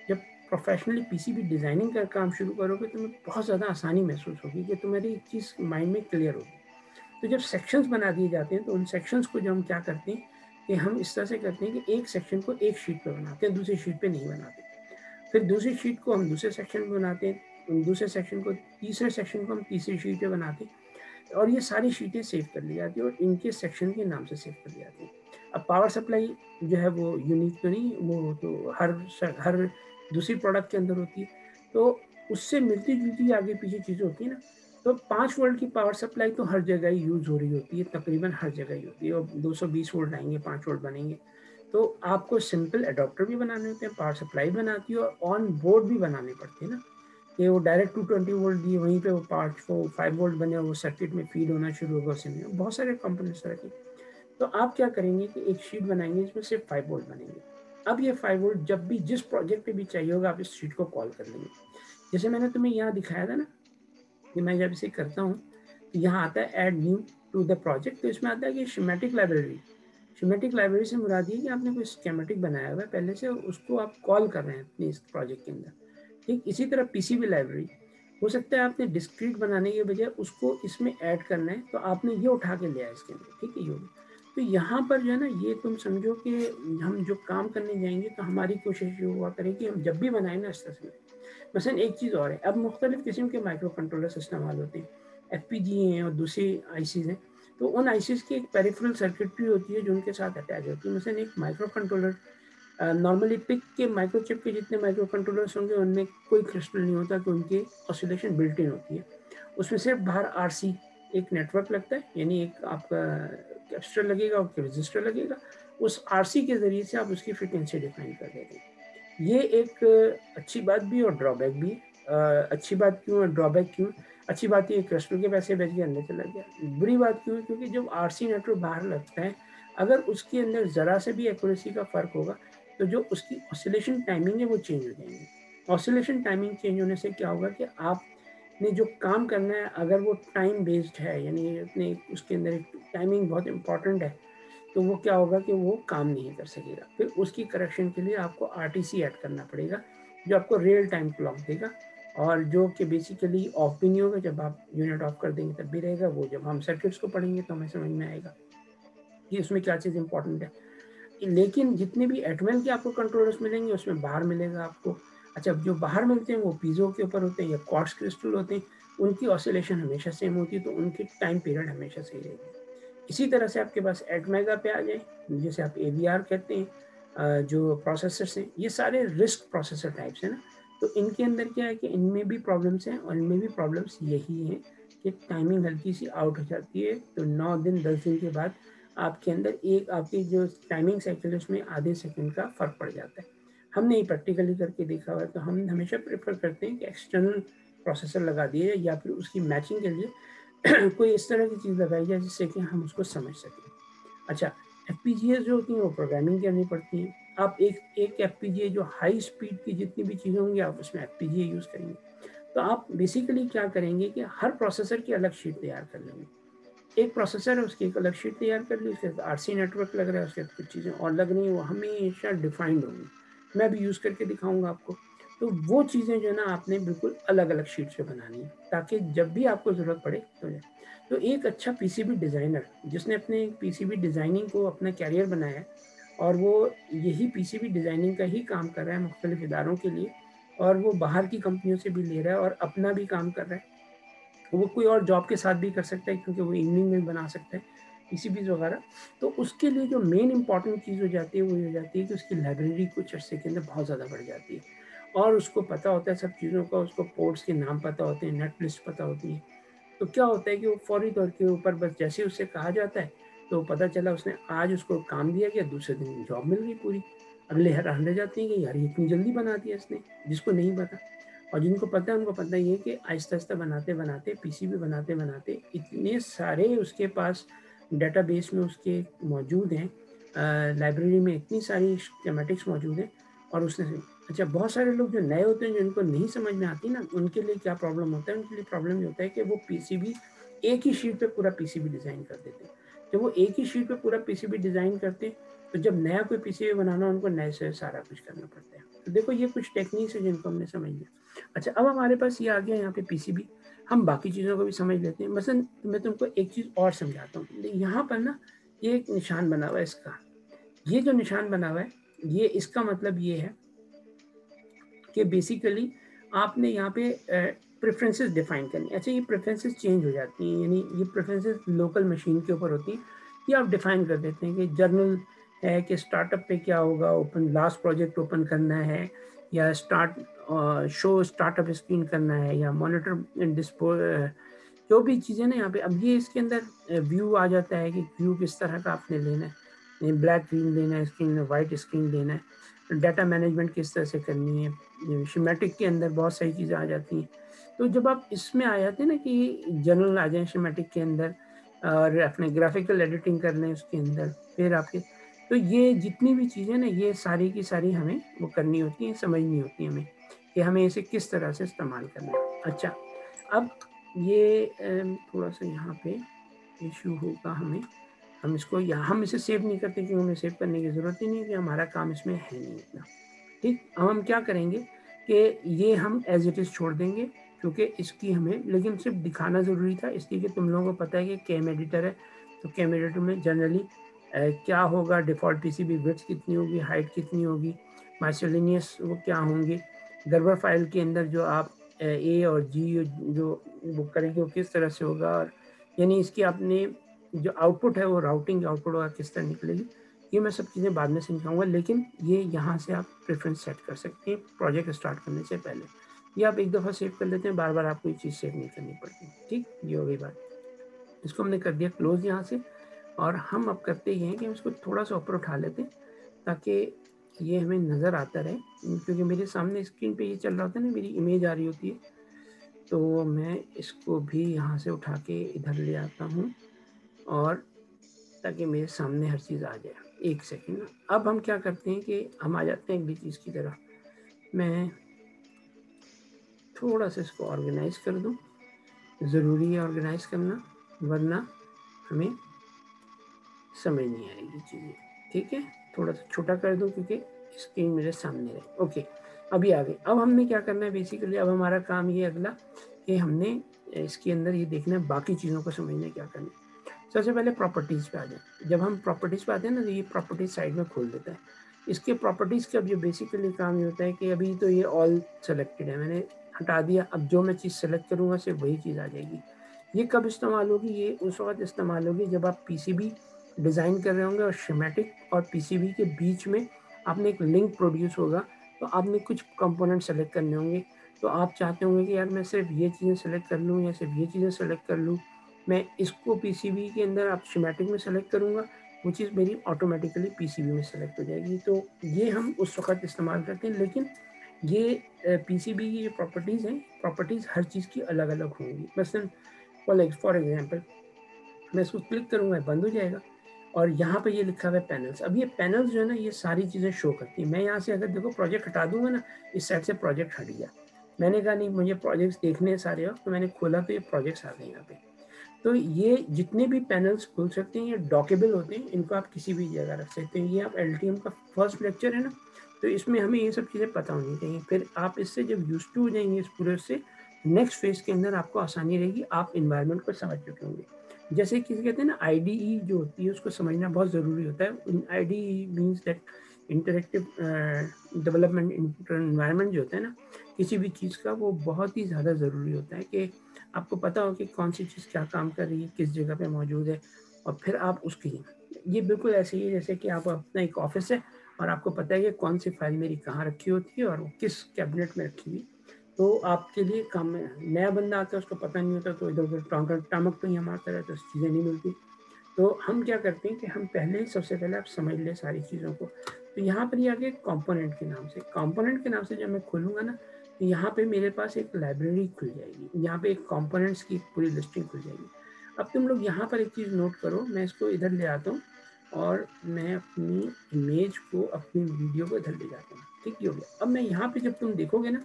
जब प्रोफेशनली PCB डिज़ाइनिंग का काम शुरू करोगे तो तुम्हें बहुत ज़्यादा आसानी महसूस होगी कि तुम्हारी एक चीज़ माइंड में क्लियर होगी। तो जब सेक्शंस बना दिए जाते हैं तो उन सेक्शंस को जब हम क्या करते हैं कि हम इस तरह से करते हैं कि एक सेक्शन को एक शीट पे बनाते हैं, दूसरी शीट पे नहीं बनाते, फिर दूसरी शीट को हम दूसरे सेक्शन में बनाते हैं, दूसरे सेक्शन को तीसरे सेक्शन को हम तीसरी शीट पे बनाते हैं, और ये सारी शीटें सेव कर ली जाती है और इनके सेक्शन के नाम से सेव कर ली जाती है। अब पावर सप्लाई जो है वो यूनिक तो नहीं, वो तो हर दूसरी प्रोडक्ट के अंदर होती है, तो उससे मिलती जुलती आगे पीछे चीज़ें होती है ना। तो 5 वोल्ट की पावर सप्लाई तो हर जगह ही यूज़ हो रही होती है, तकरीबन हर जगह ही होती है, और 220 वोल्ट आएंगे, 5 वोल्ट बनेंगे, तो आपको सिंपल अडोप्टर भी बनाने होते हैं, पावर सप्लाई बनाती है और ऑन बोर्ड भी बनाने पड़ते हैं ना, कि वो डायरेक्ट 220 वोल्ट दिए वहीं पे वो पार्ट को 5 वोल्ट बने, वो सर्किट में फीड होना शुरू होगा, उसी में बहुत सारे कंपोनेंट्स रखे। तो आप क्या करेंगे कि एक शीट बनाएंगे जिसमें सिर्फ 5 वोल्ट बनेंगे। अब ये 5 वोल्ट जब भी जिस प्रोजेक्ट पे भी चाहिए होगा आप इस शीट को कॉल कर लेंगे। जैसे मैंने तुम्हें यहाँ दिखाया था ना कि मैं जब इसे करता हूँ तो यहाँ आता है add new to the project, तो इसमें आता है कि स्कीमेटिक लाइब्रेरी। स्कीमेटिक लाइब्रेरी से मुराद ये कि आपने कोई स्कीमेटिक बनाया हुआ है पहले से और उसको आप कॉल कर रहे हैं अपने इस प्रोजेक्ट के अंदर। ठीक इसी तरह PCB लाइब्रेरी हो सकता है आपने डिस्क्रीट बनाने के बजाय उसको इसमें ऐड करना है, तो आपने ये उठा के लिया है इसके अंदर, ठीक है। ये तो यहाँ पर जो है ना, ये तुम समझो कि हम जो काम करने जाएंगे तो हमारी कोशिश ये हुआ करें कि हम जब भी बनाए ना इस तस्वीर। मसलन एक चीज़ और है, अब मुख्तलिफ किस्म के माइक्रो कंट्रोलर इस्तेमाल होते हैं, FPGA हैं और दूसरी ICs हैं, तो उन ICs की एक पेरिफेरल सर्किटरी होती है जो उनके साथ अटैच होती है। मसलन एक माइक्रो कंट्रोलर नॉर्मली पिक के माइक्रोचिप के जितने माइक्रो कंट्रोलर्स होंगे उनमें कोई क्रिस्टल नहीं होता कि उनकी ऑसिलेशन बिल्ट इन होती है, उसमें सिर्फ बाहर RC एक नेटवर्क लगता है, यानी एक आपका कैपेसिटर लगेगा और रेजिस्टर लगेगा, उस RC के ज़रिए से आप उसकी फ्रिक्वेंसी डिफाइन कर देते हैं। ये एक अच्छी बात भी और ड्रॉबैक भी। अच्छी बात क्यों और ड्रॉबैक क्यों? अच्छी बात ये क्रिस्टल के पैसे बच के अंदर चला गया। बुरी बात क्यों है? क्योंकि जब RC नेटवर्क बाहर लगता है, अगर उसके अंदर ज़रा से भी एक्यूरेसी का फ़र्क होगा तो जो उसकी ऑसिलेशन टाइमिंग है वो चेंज हो जाएंगे। ऑसिलेशन टाइमिंग चेंज होने से क्या होगा कि आपने जो काम करना है अगर वो टाइम बेस्ड है, यानी अपने उसके अंदर एक टाइमिंग बहुत इंपॉर्टेंट है, तो वो क्या होगा कि वो काम नहीं कर सकेगा। फिर उसकी करेक्शन के लिए आपको RTC ऐड करना पड़ेगा जो आपको रियल टाइम क्लॉक देगा, और जो कि बेसिकली ऑफ भी नहीं होगा, जब आप यूनिट ऑफ कर देंगे तब भी रहेगा। वो जब हम सर्किट्स को पढ़ेंगे तो हमें समझ में आएगा कि उसमें क्या चीज़ इंपॉर्टेंट है। लेकिन जितने भी एटमेल के आपको कंट्रोलर्स मिलेंगे उसमें बाहर मिलेगा आपको। अच्छा, जो बाहर मिलते हैं वो पीजो के ऊपर होते हैं या क्वार्ट्ज क्रिस्टल होते हैं, उनकी ऑसिलेशन हमेशा सेम होती है, तो उनकी टाइम पीरियड हमेशा सही रहेगी। इसी तरह से आपके पास एटमेगा पे आ जाए, जैसे आप AVR कहते हैं, जो प्रोसेसर्स हैं ये सारे रिस्क प्रोसेसर टाइप्स हैं ना, तो इनके अंदर क्या है कि इनमें भी प्रॉब्लम्स हैं और इनमें भी प्रॉब्लम्स यही हैं कि टाइमिंग हल्की सी आउट हो जाती है, तो 9 दिन 10 दिन के बाद आपके अंदर एक आपकी जो टाइमिंग साइकिल है उसमें आधे सेकंड का फ़र्क पड़ जाता है। हमने ये प्रैक्टिकली करके देखा हुआ है, तो हम हमेशा प्रेफर करते हैं कि एक्सटर्नल प्रोसेसर लगा दिए या फिर उसकी मैचिंग के लिए कोई इस तरह की चीज़ लगाई जाए जिससे कि हम उसको समझ सकें। अच्छा, FPGA जो होती हैं वो प्रोग्रामिंग करनी पड़ती हैं। आप एक FPGA जो हाई स्पीड की जितनी भी चीज़ें होंगी आप उसमें FPGA यूज़ करेंगे, तो आप बेसिकली क्या करेंगे कि हर प्रोसेसर की अलग शीट तैयार कर लेंगे। एक प्रोसेसर है उसकी एक अलग शीट तैयार कर ली, उसके RC नेटवर्क लग रहा है, उसके कुछ चीज़ें और लग रही हैं, वो हमेशा डिफाइंड होंगी। मैं भी यूज़ करके दिखाऊंगा आपको। तो वो चीज़ें जो है ना आपने बिल्कुल अलग अलग शीट से बनानी है ताकि जब भी आपको ज़रूरत पड़े तो जाए। तो एक अच्छा PCB डिज़ाइनर जिसने अपने PCB डिज़ाइनिंग को अपना कैरियर बनाया है और वो यही PCB डिज़ाइनिंग का ही काम कर रहा है मुख्तलिफ इदारों के लिए, और वो बाहर की कंपनियों से भी ले रहा है और अपना भी काम कर रहा है, वो कोई और जॉब के साथ भी कर सकता है क्योंकि वो इवनिंग में बना सकता है। PCBs वगैरह। तो उसके लिए जो मेन इंपॉर्टेंट चीज़ हो जाती है वो ये हो जाती है कि उसकी लाइब्रेरी कुछ अर्से के अंदर बहुत ज़्यादा बढ़ जाती है, और उसको पता होता है सब चीज़ों का, उसको पोर्ट्स के नाम पता होते हैं, नेट लिस्ट पता होती है। तो क्या होता है कि वो फौरी तौर के ऊपर बस जैसे उससे कहा जाता है तो पता चला उसने आज उसको काम दिया गया, दूसरे दिन जॉब मिल गई पूरी। अगले हैरान रह जाते हैं कि यार ये इतनी जल्दी बना दिया इसने, जिसको नहीं पता। और जिनको पता है उनको पता ही है कि आहिस्ता आहिस्ता बनाते बनाते, पीसीबी बनाते बनाते इतने सारे उसके पास डेटाबेस में उसके मौजूद हैं, लाइब्रेरी में इतनी सारी स्कीमेटिक्स मौजूद हैं। और उसने, अच्छा, बहुत सारे लोग जो नए होते हैं जिनको नहीं समझ में आती ना, उनके लिए क्या प्रॉब्लम होता है, उनके लिए प्रॉब्लम ये होता है कि वो पीसीबी एक ही शीट पे पूरा पीसीबी डिज़ाइन कर देते हैं। जब वो एक ही शीट पे पूरा पीसीबी डिज़ाइन करते हैं तो जब नया कोई पीसीबी बनाना उनको नए से सारा कुछ करना पड़ता है। तो देखो ये कुछ टेक्निक्स है जिनको हमने समझ लिया। अच्छा, अब हमारे पास ये आ गया यहाँ पे पीसीबी, हम बाकी चीज़ों को भी समझ लेते हैं। मसलन मैं तुमको एक चीज़ और समझाता हूँ। यहाँ पर ना ये एक निशान बना हुआ है इसका, ये जो निशान बना हुआ है ये इसका मतलब ये है कि बेसिकली आपने यहाँ पे प्रेफरेंसेस डिफाइन करनी। अच्छा, ये प्रेफरेंसेस चेंज हो जाती हैं, यानी ये प्रेफरेंसेस लोकल मशीन के ऊपर होती हैं। ये आप डिफाइन कर देते हैं कि जर्नल है कि स्टार्टअप पे क्या होगा, ओपन लास्ट प्रोजेक्ट ओपन करना है, या शो स्टार्टअप स्क्रीन करना है, या मॉनिटर डिस्पो, जो भी चीज़ें ना यहाँ पे। अब ये इसके अंदर व्यू आ जाता है कि व्यू किस तरह का आपने लेना है, ब्लैक स्क्रीन लेना है, स्क्रीन वाइट स्क्रीन लेना है, डाटा मैनेजमेंट किस तरह से करनी है, शेमेटिक के अंदर बहुत सारी चीज़ें आ जाती हैं। तो जब आप इसमें आ जाते हैं ना कि जनरल आ जाए शेमेटिक के अंदर, और अपने ग्राफिकल एडिटिंग कर लें उसके अंदर, फिर आपके, तो ये जितनी भी चीज़ें ना ये सारी की सारी हमें वो करनी होती हैं, समझनी होती है हमें कि हमें इसे किस तरह से इस्तेमाल करना है। अच्छा, अब ये थोड़ा सा यहाँ पे इशू होगा हमें, हम इसको यहाँ हम इसे सेव नहीं करते क्योंकि हमें सेव करने की ज़रूरत ही नहीं है कि हमारा काम इसमें है नहीं इतना। ठीक, अब हम क्या करेंगे कि ये हम एज इट इज़ छोड़ देंगे, क्योंकि इसकी हमें लेकिन सिर्फ दिखाना ज़रूरी था, इसलिए कि तुम लोगों को पता है कि कैम एडिटर है। तो कैम एडिटर में जनरली क्या होगा, डिफ़ॉल्ट पीसीबी विड्थ कितनी होगी, हाइट कितनी होगी, माइसोलिनियस वो क्या होंगे, गर्बर फाइल के अंदर जो आप ए और जी जो वो करेंगे वो किस तरह से होगा, और यानी इसकी आपने जो आउटपुट है वो राउटिंग आउटपुट होगा किस तरह निकलेगी। ये मैं सब चीज़ें बाद में समझाऊंगा, लेकिन ये यहाँ से आप प्रेफरेंस सेट कर सकते हैं प्रोजेक्ट स्टार्ट करने से पहले। ये आप एक दफ़ा सेव कर लेते हैं, बार बार आपको ये चीज़ सेव नहीं करनी पड़ती। ठीक, ये हो गई बात। इसको हमने कर दिया क्लोज यहाँ से, और हम अब करते ये हैं कि हम इसको थोड़ा सा ऊपर उठा लेते हैं ताकि ये हमें नज़र आता रहे, क्योंकि मेरे सामने स्क्रीन पे ये चल रहा होता है ना, मेरी इमेज आ रही होती है। तो मैं इसको भी यहाँ से उठा के इधर ले आता हूँ, और ताकि मेरे सामने हर चीज़ आ जाए। एक सेकेंड ना, अब हम क्या करते हैं कि हम आ जाते हैं अगली चीज़ की तरफ। मैं थोड़ा सा इसको ऑर्गेनाइज कर दूँ, ज़रूरी है ऑर्गेनाइज करना, वरना हमें समझ नहीं आएगी चीज़ें। ठीक है, थोड़ा सा छोटा कर दूँ क्योंकि स्क्रीन मेरे सामने रहे। ओके, अभी आ गई। अब हमने क्या करना है बेसिकली, अब हमारा काम ये अगला कि हमने इसके अंदर ये देखना है, बाकी चीज़ों को समझना है क्या करना है। सबसे पहले प्रॉपर्टीज़ पे आ जाए। जब हम प्रॉपर्टीज़ पे आते हैं ना, तो ये प्रॉपर्टीज साइड में खोल देता है। इसके प्रॉपर्टीज़ का अब जो बेसिकली काम ये होता है कि अभी तो ये ऑल सेलेक्टेड है, मैंने हटा दिया। अब जो मैं चीज़ सेलेक्ट करूँगा सिर्फ वही चीज़ आ जाएगी। ये कब इस्तेमाल होगी, ये उस वक्त इस्तेमाल होगी जब आप पीसीबी डिज़ाइन कर रहे होंगे और शेमेटिक और पीसीबी के बीच में आपने एक लिंक प्रोड्यूस होगा, तो आपने कुछ कंपोनेंट सेलेक्ट करने होंगे। तो आप चाहते होंगे कि यार मैं सिर्फ ये चीज़ें सेलेक्ट कर लूँ या सिर्फ ये चीज़ें सेलेक्ट कर लूँ। मैं इसको पीसीबी के अंदर आप शेमेटिक में सेलेक्ट करूँगा, वो चीज़ मेरी ऑटोमेटिकली पीसीबी में सेलेक्ट हो जाएगी। तो ये हम उस वक्त इस्तेमाल करते हैं, लेकिन ये पीसीबी की जो प्रॉपर्टीज़ हैं, प्रॉपर्टीज़ हर चीज़ की अलग अलग होंगी। मसलन फॉर एग्जांपल मैं इसको क्लिक करूँगा, बंद हो जाएगा, और यहाँ पे ये लिखा हुआ है पैनल्स। अब ये पैनल्स जो है ना, ये सारी चीज़ें शो करती हैं। मैं यहाँ से अगर देखो प्रोजेक्ट हटा दूंगा ना, इस साइड से प्रोजेक्ट हट गया। मैंने कहा नहीं मुझे प्रोजेक्ट्स देखने हैं सारे, और तो मैंने खोला तो ये प्रोजेक्ट्स आ गए यहाँ पे। तो ये जितने भी पैनल्स खुल सकते हैं ये डॉकेबल होते हैं, इनको आप किसी भी जगह रख सकते हैं। ये आप एलटीएम का फर्स्ट लेक्चर है ना, तो इसमें हमें ये सब चीज़ें पता होनी चाहिए। फिर आप इससे जब यूज टू हो जाएंगे इस पूरे से, नेक्स्ट फेज के अंदर आपको आसानी रहेगी, आप इन्वायरमेंट को समझ चुके होंगे। जैसे किसी कहते हैं ना आईडीई जो होती है उसको समझना बहुत ज़रूरी होता है। IDE means that interactive development environment जो होता है ना किसी भी चीज़ का, वो बहुत ही ज़्यादा ज़रूरी होता है कि आपको पता हो कि कौन सी चीज़ क्या काम कर रही है, किस जगह पे मौजूद है। और फिर आप उसकी, ये बिल्कुल ऐसे ही है जैसे कि आप अपना एक ऑफिस है और आपको पता है कि कौन सी फाइल मेरी कहाँ रखी होती है और किस कैबिनेट में रखी हुई। तो आपके लिए काम में नया बंदा आता है, उसको पता नहीं होता, तो इधर उधर टामक तो यहाँ मारता रहता है, तो चीज़ें नहीं मिलती। तो हम क्या करते हैं कि हम पहले ही सबसे पहले आप समझ लें सारी चीज़ों को। तो यहाँ पर ये आगे कंपोनेंट के नाम से, कंपोनेंट के नाम से जब मैं खोलूँगा ना, तो यहाँ पे मेरे पास एक लाइब्रेरी खुल जाएगी, यहाँ पे एक कंपोनेंट्स की पूरी लिस्टिंग खुल जाएगी। अब तुम लोग यहाँ पर एक चीज़ नोट करो, मैं इसको इधर ले आता हूँ और मैं अपनी इमेज को, अपनी वीडियो को इधर ले जाता हूँ। ठीक हो गया। अब मैं यहाँ पे जब तुम देखोगे ना,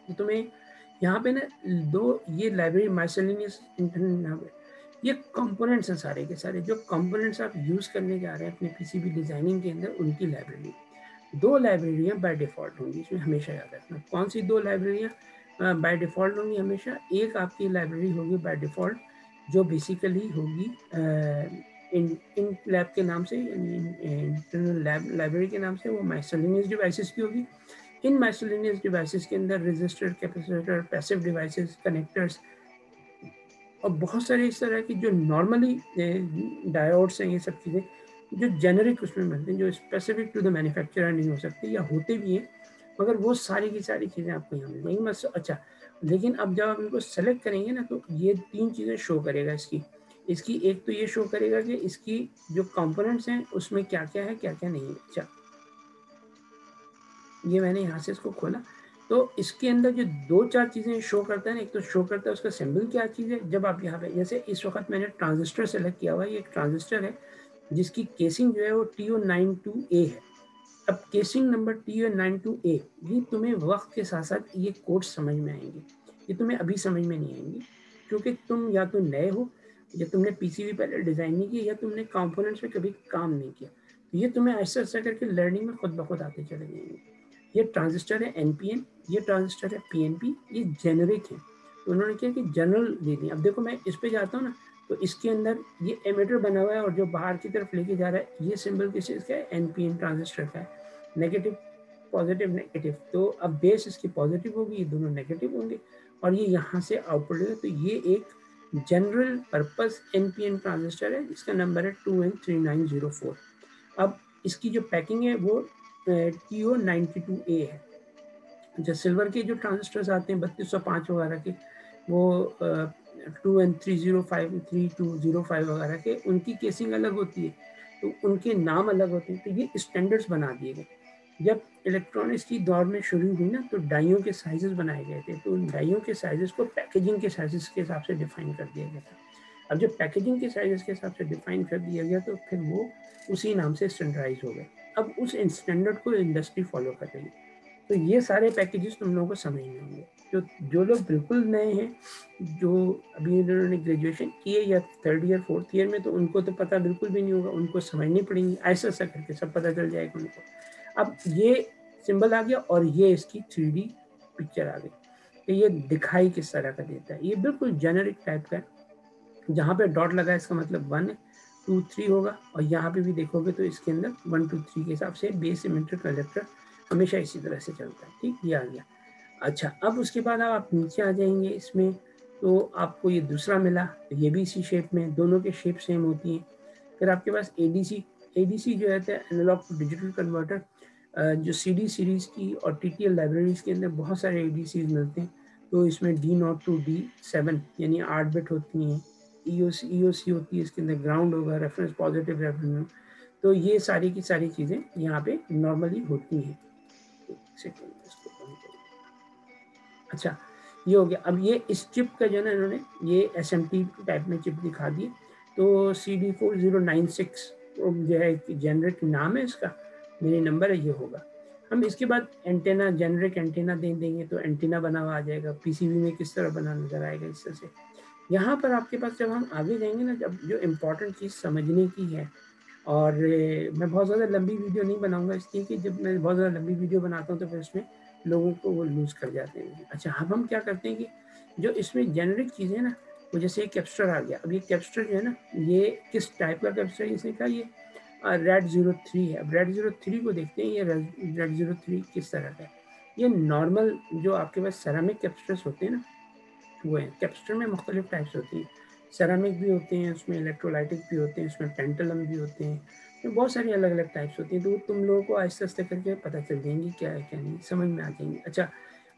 तो तुम्हें यहाँ पे ना दो ये लाइब्रेरी माइसेलेनियस इंटरनेट, ये कंपोनेंट्स हैं सारे के सारे, जो कंपोनेंट्स आप यूज़ करने जा रहे हैं अपने पीसीबी डिजाइनिंग के अंदर, उनकी लाइब्रेरी। दो लाइब्रेरियाँ बाय डिफ़ॉल्ट होंगी इसमें, हमेशा याद रखना। कौन सी दो लाइब्रेरियाँ बाय डिफ़ॉल्ट होंगी हमेशा? एक आपकी लाइब्रेरी होगी बाय डिफ़ॉल्ट जो बेसिकली होगी इन लैब के नाम से, इंटरनल लैब लाइब्रेरी के नाम से, वो माइसेलेनियस डिवाइसेस की होगी। इन माइसेलेनियस डिवाइसेस के अंदर register, capacitor, passive devices, connectors और बहुत सारे इस तरह की जो नॉर्मली डायोड्स हैं, ये सब चीज़ें जो जेनरिक उसमें मिलते हैं, जो स्पेसिफिक टू द मैन्युफैक्चरर नहीं हो सकते या होते भी हैं, मगर वो सारी की सारी चीज़ें आपको यहाँ मिल जाएंगी। बस अच्छा, लेकिन अब जब आप इनको सेलेक्ट करेंगे ना, तो ये तीन चीज़ें शो करेगा इसकी एक तो ये शो करेगा कि इसकी जो कंपोनेंट्स हैं उसमें क्या क्या है, क्या क्या नहीं है। अच्छा, ये मैंने यहाँ से इसको खोला, तो इसके अंदर जो दो चार चीज़ें शो करता है ना, एक तो शो करता है उसका सिंबल क्या चीज़ है। जब आप यहाँ पे, जैसे इस वक्त मैंने ट्रांजिस्टर सेलेक्ट किया हुआ है, ये एक ट्रांजिस्टर है जिसकी केसिंग जो है वो TO92A है। अब केसिंग नंबर TO92A, ये तुम्हें वक्त के साथ साथ ये कोड समझ में आएंगे, ये तुम्हें अभी समझ में नहीं आएंगे, क्योंकि तुम या तो नए हो, या तुमने पीसीबी पहले डिज़ाइन नहीं की, या तुमने कंपोनेंट्स में कभी काम नहीं किया। तो ये तुम्हें ऐसा ऐसा करके लर्निंग में खुद ब खुद आते चले जाएंगे। ये ट्रांजिस्टर है NPN, ये ट्रांजिस्टर है PNP, ये जेनरिक है। तो उन्होंने क्या कि जनरल दे दिया। अब देखो मैं इस पे जाता हूँ ना, तो इसके अंदर ये एमिटर बना हुआ है और जो बाहर की तरफ लेके जा रहा है, ये सिंबल किस चीज़ का है? NPN ट्रांजिस्टर का है, नेगेटिव पॉजिटिव नेगेटिव। तो अब बेस इसकी पॉजिटिव होगी, ये दोनों नेगेटिव होंगे और ये यहाँ से आउटपुट देगा। तो ये एक जनरल पर्पस NPN ट्रांजिस्टर है, इसका नंबर है 2N3904। अब इसकी जो पैकिंग है वो TO92A है। जो सिल्वर के जो ट्रांजिस्टर्स आते हैं 3205 वगैरह के, वो 2N305 3205 वगैरह के, उनकी केसिंग अलग होती है, तो उनके नाम अलग होते हैं। तो ये स्टैंडर्ड्स बना दिए गए। जब इलेक्ट्रॉनिक्स की दौर में शुरू हुई ना, तो डाइयों के साइजेस बनाए गए थे, तो उन डाइयों के साइजेस को पैकेजिंग के साइजेस के हिसाब से डिफाइन कर दिया गया था। अब जब पैकेजिंग के साइजेस के हिसाब से डिफाइन कर दिया गया, तो फिर वो उसी नाम से स्टैंडर्डाइज हो गए। अब उस स्टैंडर्ड को इंडस्ट्री फॉलो कर रही है। तो ये सारे पैकेजेस तुम लोगों को समझ में होंगे। जो लोग बिल्कुल नए हैं, जो अभी इन्होंने ग्रेजुएशन किए या थर्ड ईयर फोर्थ ईयर में, तो उनको तो पता बिल्कुल भी नहीं होगा, उनको समझनी पड़ेंगी, ऐसा ऐसा करके सब पता चल जाएगा उनको। अब ये सिंबल आ गया और ये इसकी 3D पिक्चर आ गई। तो ये दिखाई किस तरह का देता है, ये बिल्कुल जेनरिक टाइप का है। जहाँ पे डॉट लगा है इसका मतलब 1 2 3 होगा, और यहाँ पे भी देखोगे तो इसके अंदर 1 2 3 के हिसाब से बेस एमिटर कंडक्टर हमेशा इसी तरह से चलता है। ठीक, ये आ गया। अच्छा, अब उसके बाद आप नीचे आ जाएंगे इसमें, तो आपको ये दूसरा मिला, ये भी इसी शेप में, दोनों के शेप सेम होती हैं। फिर आपके पास ADC जो रहता है, एनालॉग टू डिजिटल कन्वर्टर, जो CD सीरीज़ की और TTL लाइब्रेरीज़ के अंदर बहुत सारे ADCs मिलते हैं। तो इसमें D0 to D7 यानी 8 बिट होती हैं। EOC होती है, इसके अंदर ग्राउंड होगा, रेफरेंस पॉजिटिव रेफरेंस। तो ये सारी की सारी चीज़ें यहाँ पे नॉर्मली होती हैं। एक सेकेंड, इसको बंद करें। अच्छा, ये हो गया। अब ये इस चिप का जो है ना, इन्होंने ये SMT टाइप में चिप दिखा दी। तो CD4096 जो है जेनरिक नाम है इसका, मेरी नंबर है, ये होगा। हम इसके बाद एंटेना, जेनरिक एंटेना दे देंगे, तो एंटेना बना हुआ आ जाएगा। PCB में किस तरह बना नजर आएगा इस तरह से। यहाँ पर आपके पास जब हम आगे जाएंगे ना, जब जो इम्पोर्टेंट चीज़ समझने की है, और मैं बहुत ज़्यादा लंबी वीडियो नहीं बनाऊंगा, इसलिए कि जब मैं बहुत ज़्यादा लंबी वीडियो बनाता हूँ तो फिर इसमें लोगों को वो लूज़ कर जाते हैं। अच्छा, अब हम क्या करते हैं कि जो इसमें जेनरिक चीज़ें ना, वो जैसे कैप्स्टर आ गया। अब ये कैप्स्टर जो है ना, ये किस टाइप का कैप्स्टर है, इसने कहा ये रेड 03 है। अब रेड 03 को देखते हैं, ये रेड 03 किस तरह का है। ये नॉर्मल जो आपके पास सेरामिक कैप्स्टर्स होते हैं ना, वो है। कैप्स्टर में मुख्तलिफ टाइप्स होती हैं। सेरामिक भी होते हैं, उसमें इलेक्ट्रोलाइटिक भी होते हैं, उसमें पेंटलम भी होते हैं, तो बहुत सारी अलग अलग टाइप्स होती हैं। तो तुम लोगों को आहिस्ते आहिस्ते करके पता चल जाएंगी क्या है क्या नहीं, समझ में आ जाएंगी। अच्छा,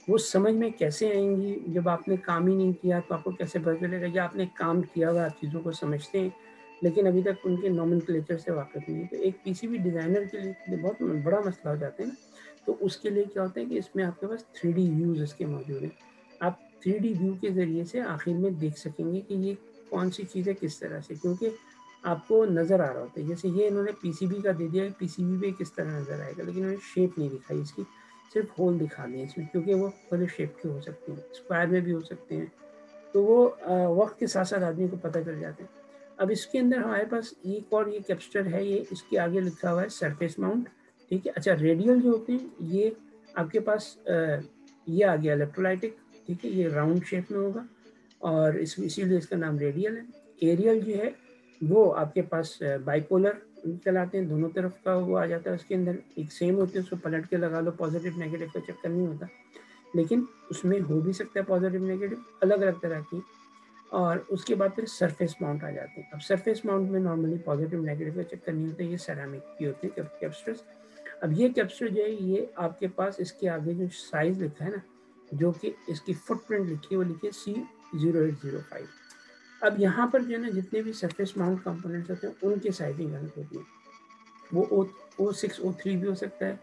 वो समझ में कैसे आएंगी? जब आपने काम ही नहीं किया तो आपको कैसे पता चलेगा? या आपने काम किया हुआ, आप चीज़ों को समझते हैं लेकिन अभी तक उनके नॉमेनक्लेचर से वाकिफ नहीं है। तो एक पीसीबी डिज़ाइनर के लिए बहुत बड़ा मसला हो जाता है ना। तो उसके लिए क्या होता है कि इसमें आपके पास 3D व्यूज़ इसके मौजूद हैं। आप 3D व्यू के ज़रिए से आखिर में देख सकेंगे कि ये कौन सी चीज़ है किस तरह से, क्योंकि आपको नज़र आ रहा होता है। जैसे ये इन्होंने पीसीबी का दे दिया है, पीसीबी पे किस तरह नज़र आएगा, लेकिन इन्होंने शेप नहीं दिखाई इसकी, सिर्फ होल दिखा दिए इसमें, क्योंकि वो बड़े शेप के हो सकते हैं, स्क्वायर में भी हो सकते हैं। तो वो वक्त के साथ साथ आदमी को पता चल जाता है। अब इसके अंदर हमारे पास एक और ये कैप्स्टर है, ये इसके आगे लिखा हुआ है सरफेस माउंट, ठीक है। अच्छा, रेडियल जो होते हैं ये आपके पास ये आ गया इलेक्ट्रोलाइटिक, ठीक है, ये राउंड शेप में होगा और इसीलिए इसका नाम रेडियल है। एरियल जो है वो आपके पास बाइपोलर चलाते हैं, दोनों तरफ का वो आ जाता है, उसके अंदर एक सेम होती है, उसको पलट के लगा लो, पॉजिटिव नेगेटिव का चक्कर नहीं होता, लेकिन उसमें हो भी सकता है पॉजिटिव नेगेटिव अलग अलग तरह की। और उसके बाद फिर सरफेस माउंट आ जाते हैं। अब सरफेस माउंट में नॉर्मली पॉजिटिव नेगेटिव का चक्कर नहीं होता, ये सेरामिक की होते हैं कैप्स्टर्स। अब ये कैप्स्टर जो है ये आपके पास इसके आगे जो साइज लिखा है ना, जो कि इसकी फुटप्रिंट लिखी है वो लिखी है C0805। अब यहाँ पर जो है ना जितने भी सरफेस माउंट कंपोनेंट्स होते हैं उनकी साइजिंग अलग होती है। वो O6 O3 भी हो सकता है,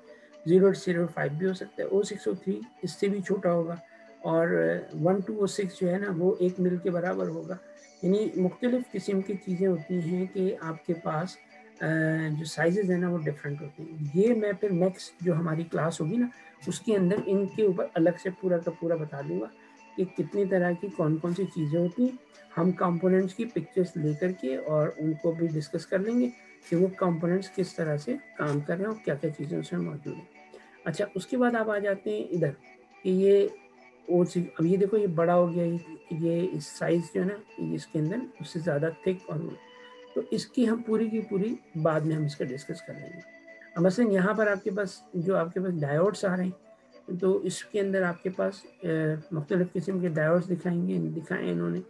0805 भी हो सकता है, O6 O3 इससे भी छोटा होगा, और 1206 जो है ना वो 1 मिल के बराबर होगा। यानी मुख्तलिफ किस्म की चीज़ें होती हैं कि आपके पास जो साइजेज़ हैं ना वो डिफरेंट होते हैं। ये मैं फिर नेक्स्ट जो हमारी क्लास होगी ना उसके अंदर इनके ऊपर अलग से पूरा का पूरा बता दूंगा कि कितनी तरह की कौन कौन सी चीज़ें होती हैं। हम कंपोनेंट्स की पिक्चर्स लेकर के और उनको भी डिस्कस कर लेंगे कि वो कंपोनेंट्स किस तरह से काम कर रहे हैं और क्या क्या चीज़ें उसमें मौजूद हैं। अच्छा, उसके बाद आप आ जाते हैं इधर कि ये और अब ये देखो ये बड़ा हो गया, ये इस साइज़ जो है ना इसके अंदर उससे ज़्यादा थिक, और तो इसकी हम पूरी की पूरी बाद में हम इसका डिस्कस कर लेंगे। अब मसलन यहाँ पर आपके पास डायोड्स आ रहे हैं, तो इसके अंदर आपके पास मुख्तलिफ़ किस्म के डायोड्स दिखाए इन्होंने।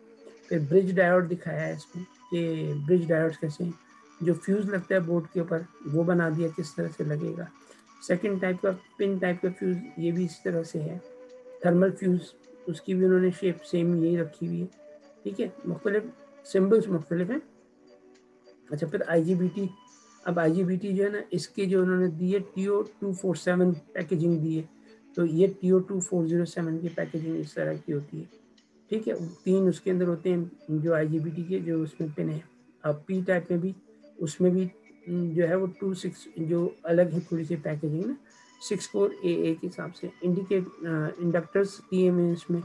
फिर ब्रिज डायोड दिखाया है इसमें कि ब्रिज डायोड्स कैसे हैं, जो फ्यूज़ लगता है बोर्ड के ऊपर वो बना दिया किस तरह से लगेगा। सेकंड टाइप का पिन टाइप का फ्यूज़ ये भी इस तरह से है। थर्मल फ्यूज़ उसकी भी उन्होंने शेप सेम यही रखी हुई है, ठीक है, मुख्तलिफ सिम्बल्स मुख्तलिफ हैं। अच्छा, फिर IGBT। अब IGBT जो है ना इसके जो उन्होंने दी है TO247 पैकेजिंग दी है, तो ये TO2407 की पैकेजिंग इस तरह की होती है, ठीक है। 3 उसके अंदर होते हैं जो IGBT के जो उसमें पिन है। अब P टाइप में भी उसमें भी जो है वो 26 जो अलग है थोड़ी सी पैकेजिंग ना, 6 कोर AA के हिसाब से इंडक्टर्स दिए हुए हैं इसमें।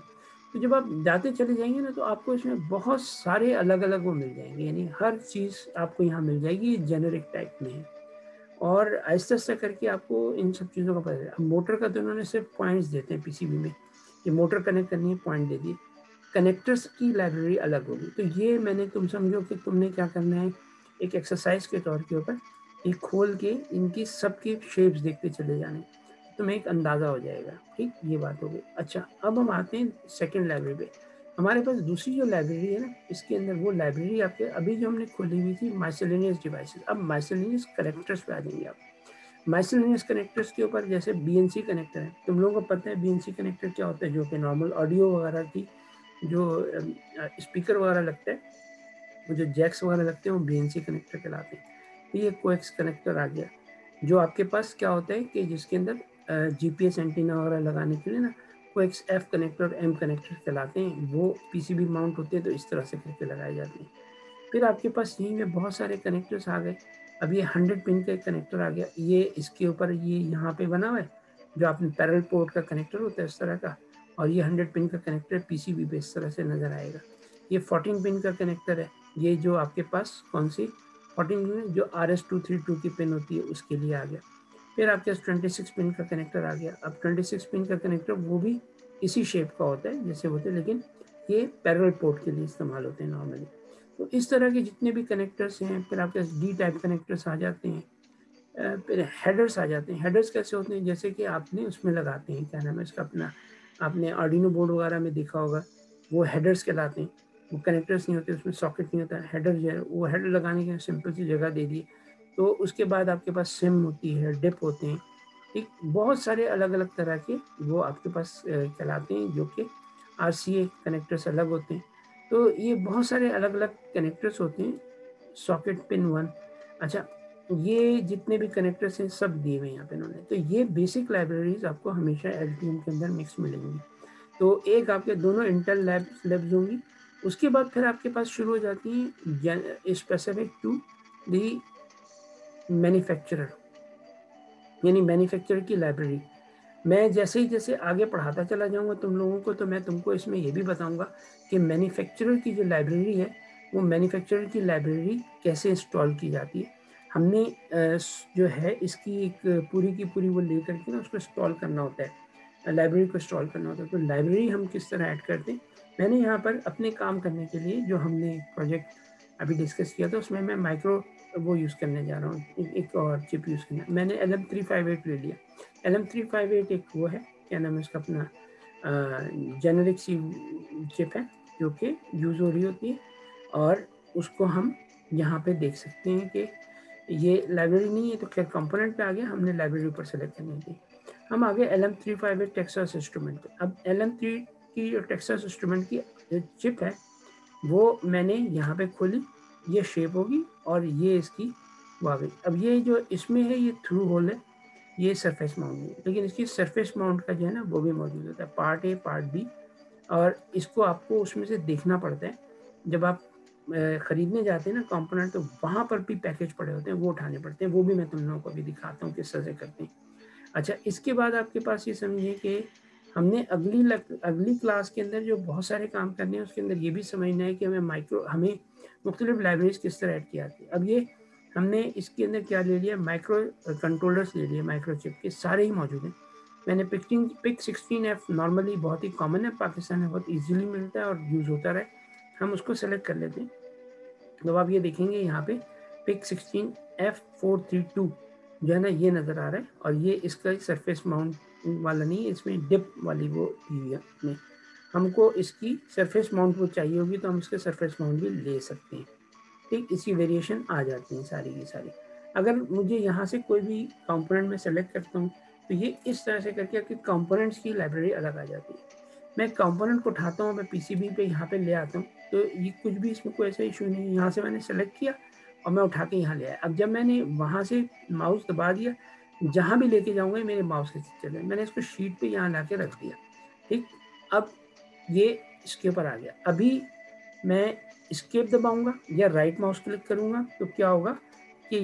तो जब आप जाते चले जाएंगे ना तो आपको इसमें बहुत सारे अलग अलग वो मिल जाएंगे, यानी हर चीज़ आपको यहाँ मिल जाएगी, ये जेनरिक टाइप में है। और आहिस्ता आहिस्ता करके आपको इन सब चीज़ों का पता चलेगा। मोटर का तो उन्होंने सिर्फ पॉइंट्स देते हैं पीसीबी में, कि मोटर कनेक्ट करनी है पॉइंट दे दिए, कनेक्टर्स की लाइब्रेरी अलग होगी। तो ये मैंने तुम समझो कि तुमने क्या करना है, एक एक्सरसाइज के तौर के ऊपर ये खोल के इनकी सबकी शेप्स देखते चले जाने, तुम्हें एक अंदाज़ा हो जाएगा, ठीक, ये बात हो गई। अच्छा, अब हम आते हैं सेकंड लाइब्रेरी पे। हमारे पास दूसरी जो लाइब्रेरी है ना इसके अंदर वो लाइब्रेरी आपके अभी जो हमने खोली हुई थी माइसेलेनियस डिवाइसेस। अब माइसेलेनियस कनेक्टर्स पे आ जाएंगे आप। माइसेलेनियस कनेक्टर्स के ऊपर जैसे BNC कनेक्टर है, तुम लोगों को पता है BNC कनेक्टर क्या होता है, जो कि नॉर्मल ऑडियो वगैरह की जो स्पीकर वगैरह लगता है, वो जो जैक्स वगैरह लगते हैं वो BNC कनेक्टर कहलाते हैं। तो ये कोएक्स कनेक्टर आ गया, जो आपके पास क्या होता है कि जिसके अंदर GPS एंटीना वगैरह लगाने के लिए ना कोएक्स F कनेक्टर और M कनेक्टर कहलाते हैं, वो PCB माउंट होते हैं, तो इस तरह से करके लगाए जाते हैं। फिर आपके पास यहीं में बहुत सारे कनेक्टर्स आ गए। अब ये 100 पिन का एक कनेक्टर आ गया, ये इसके ऊपर ये यहाँ पे बना हुआ है, जो आपने पैरेलल पोर्ट का कनेक्टर होता है इस तरह का, और ये 100 पिन का कनेक्टर पीसीबी पे इस तरह से नज़र आएगा। ये 14 पिन का कनेक्टर है, ये जो आपके पास कौन सी 14 पिन जो RS232 की पिन होती है उसके लिए आ गया। फिर आपके पास 26 पिन का कनेक्टर आ गया। अब 26 पिन का कनेक्टर वो भी इसी शेप का होता है जैसे होते हैं, लेकिन ये पैरेलल पोर्ट के लिए इस्तेमाल होते हैं नॉर्मली। तो इस तरह के जितने भी कनेक्टर्स हैं, फिर आपके पास D टाइप कनेक्टर्स आ जाते हैं। फिर हेडर्स आ जाते हैं। हेडर्स कैसे होते हैं, जैसे कि आपने उसमें लगाते हैं क्या नाम है इसका अपना, आपने आर्डिनो बोर्ड वगैरह में देखा होगा, वो हेडर्स कहलाते हैं। वो कनेक्टर्स नहीं होते, उसमें सॉकेट नहीं होता, हेडर जो है वो हेडर लगाने के सिंपल सी जगह दे दी। तो उसके बाद आपके पास सिम होती है, डिप होते हैं, ठीक, बहुत सारे अलग अलग तरह के वो आपके पास कहलाते हैं, जो कि RCA कनेक्टर्स अलग होते हैं। तो ये बहुत सारे अलग अलग कनेक्टर्स होते हैं, सॉकेट पिन 1। अच्छा, ये जितने भी कनेक्टर्स हैं सब दिए हुए हैं यहाँ पे इन्होंने। तो ये बेसिक लाइब्रेरीज आपको हमेशा LTM के अंदर मिक्स मिलेंगी। तो एक आपके दोनों इंटेल लैब्स होंगी, उसके बाद फिर आपके पास शुरू हो जाती है स्पेसिफिक टू दी मैन्युफैक्चरर, यानी मैन्युफैक्चरर की लाइब्रेरी। मैं जैसे ही जैसे आगे पढ़ाता चला जाऊंगा तुम लोगों को, तो मैं तुमको इसमें ये भी बताऊंगा कि मैन्युफैक्चरर की जो लाइब्रेरी है वो मैन्युफैक्चरर की लाइब्रेरी कैसे इंस्टॉल की जाती है। हमने जो है इसकी एक पूरी की पूरी वो लेकर के ना उसको इंस्टॉल करना होता है, लाइब्रेरी को इंस्टॉल करना होता है। तो लाइब्रेरी हम किस तरह ऐड करते हैं, मैंने यहाँ पर अपने काम करने के लिए जो हमने प्रोजेक्ट अभी डिस्कस किया था उसमें मैं माइक्रो वो यूज़ करने जा रहा हूँ, एक और चिप यूज़ करना। मैंने LM358 ले लिया। LM358 एक वो है, क्या नाम है उसका, अपना जेनरिक सी चिप है जो कि यूज़ हो रही होती है, और उसको हम यहाँ पे देख सकते हैं कि ये लाइब्रेरी नहीं है, तो खैर कंपोनेंट पे आ गया, हमने लाइब्रेरी ऊपर सेलेक्ट करनी थी। हम आगे LM358 टेक्सास इंस्ट्रूमेंट पे। अब LM3 की जो टेक्सास इंस्ट्रूमेंट की जो चिप है वो मैंने यहाँ पे खोली, ये शेप होगी और ये इसकी वो आ गई। अब ये जो इसमें है ये थ्रू होल है, ये सरफेस माउंट है, लेकिन इसकी सरफेस माउंट का जो है ना वो भी मौजूद होता है, पार्ट A पार्ट B, और इसको आपको उसमें से देखना पड़ता है। जब आप खरीदने जाते हैं ना कंपोनेंट, तो वहाँ पर भी पैकेज पड़े होते हैं, वो उठाने पड़ते हैं, वो भी मैं तुम लोगों को अभी दिखाता हूँ किस तरह से करते हैं। अच्छा, इसके बाद आपके पास ये समझिए कि हमने अगली क्लास के अंदर जो बहुत सारे काम करने हैं उसके अंदर ये भी समझना है कि हमें मुख्तलिफ लाइब्रेरीज किस तरह ऐड की जाती है। अब ये हमने इसके अंदर क्या ले लिया, माइक्रो कंट्रोलर्स ले लिए, माइक्रोचिप के सारे ही मौजूद हैं। मैंने PIC16F नॉर्मली बहुत ही कॉमन है, पाकिस्तान में बहुत ईजिली मिलता है और यूज़ होता रहे, हम उसको सेलेक्ट कर लेते हैं। तो आप ये देखेंगे यहाँ पे PIC16F432 जो है ना ये नज़र आ रहा है, और ये इसका सरफेस माउंट वाला नहीं है, इसमें डिप वाली वो दी हुई है। हमको इसकी सरफेस माउंट वो चाहिए होगी तो हम इसके सरफेस माउंट भी ले सकते हैं, ठीक, इसकी वेरिएशन आ जाती है सारी की सारी। अगर मुझे यहाँ से कोई भी कंपोनेंट में सेलेक्ट करता हूँ तो ये इस तरह से करके आपके कंपोनेंट्स की लाइब्रेरी अलग आ जाती है। मैं कंपोनेंट को उठाता हूँ, मैं PCB पे यहाँ पे ले आता हूँ, तो ये कुछ भी इसमें कोई ऐसा इशू नहीं है। यहाँ से मैंने सेलेक्ट किया और मैं उठा के यहाँ ले आया। अब जब मैंने वहाँ से माउस दबा दिया, जहाँ भी लेके जाऊँगा मेरे माउस के चले, मैंने इसको शीट पे यहाँ ला के रख दिया, ठीक। अब ये इसके ऊपर आ गया। अभी मैं एस्केप दबाऊंगा या राइट माउस क्लिक करूंगा तो क्या होगा कि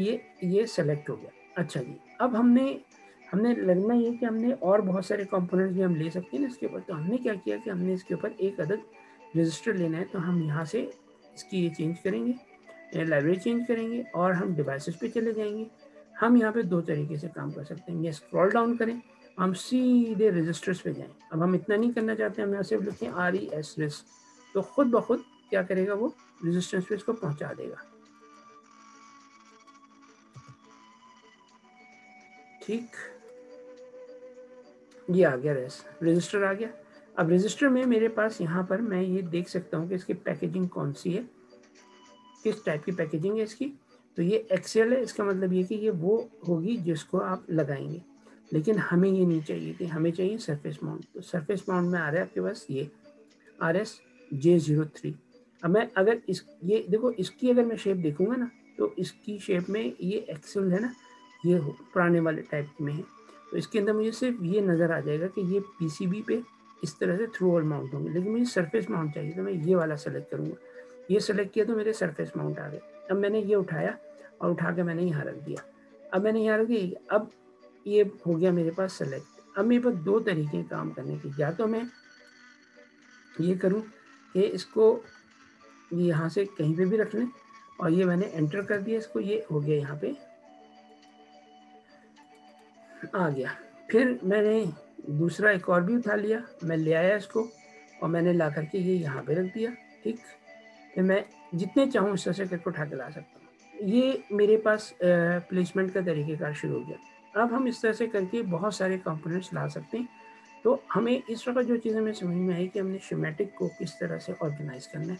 ये सेलेक्ट हो गया। अच्छा जी, अब हमने लगना ये कि हमने और बहुत सारे कंपोनेंट्स भी हम ले सकते हैं ना इसके ऊपर। तो हमने क्या किया कि हमने इसके ऊपर एक अदद रजिस्टर लेना है, तो हम यहाँ से इसकी ये चेंज करेंगे, लाइब्रेरी चेंज करेंगे और हम डिवाइसेस पे चले जाएंगे। हम यहाँ पे दो तरीके से काम कर सकते हैं, ये स्क्रॉल डाउन करें, हम सीधे रजिस्टर्स पे जाएं। अब हम इतना नहीं करना चाहते, हम यहाँ सिर्फ लिखें RES, तो खुद ब खुद क्या करेगा, वो रेजिस्टेंस पे इसको पहुंचा देगा, ठीक। ये आ गया रजिस्टर आ गया। अब रजिस्टर में मेरे पास यहाँ पर मैं ये देख सकता हूँ कि इसकी पैकेजिंग कौन सी है, किस टाइप की पैकेजिंग है इसकी। तो ये एक्सेल है, इसका मतलब ये कि ये वो होगी जिसको आप लगाएंगे, लेकिन हमें ये नहीं चाहिए, कि हमें चाहिए सरफेस माउंट। तो सरफेस माउंट में आ रहा है आपके पास ये RSJ03। अब मैं अगर ये देखो, इसकी अगर मैं शेप देखूंगा ना, तो इसकी शेप में ये एक्सेल है ना, ये पुराने वाले टाइप में है। तो इसके अंदर मुझे सिर्फ ये नज़र आ जाएगा कि ये PCB पे इस तरह से थ्रू होल माउंट होंगे, लेकिन मुझे सरफेस माउंट चाहिए, तो मैं ये वाला सेलेक्ट करूँगा। ये सेलेक्ट किया तो मेरे सरफेस माउंट आ गए। अब मैंने ये उठाया और उठा के मैंने यहाँ रख दिया। अब मैंने यहाँ रख दिया, अब ये हो गया मेरे पास सेलेक्ट। अब मेरे पास दो तरीके काम करने के, या तो मैं ये करूं कि इसको यहाँ से कहीं पे भी रख लें, और ये मैंने एंटर कर दिया इसको, ये हो गया यहाँ पे आ गया। फिर मैंने दूसरा एक और भी उठा लिया, मैं ले आया इसको और मैंने ला करके ये यहाँ पे रख दिया, ठीक। फिर मैं जितने चाहूँ इस तरह से करके उठा के ला सकता हूँ। ये मेरे पास प्लेसमेंट का तरीक़ेकार शुरू हो गया। अब हम इस तरह से करके बहुत सारे कंपोनेंट्स ला सकते हैं। तो हमें इस वक्त जो चीज़ हमें समझ में आई कि हमने शेमेटिक को किस तरह से ऑर्गेनाइज करना है।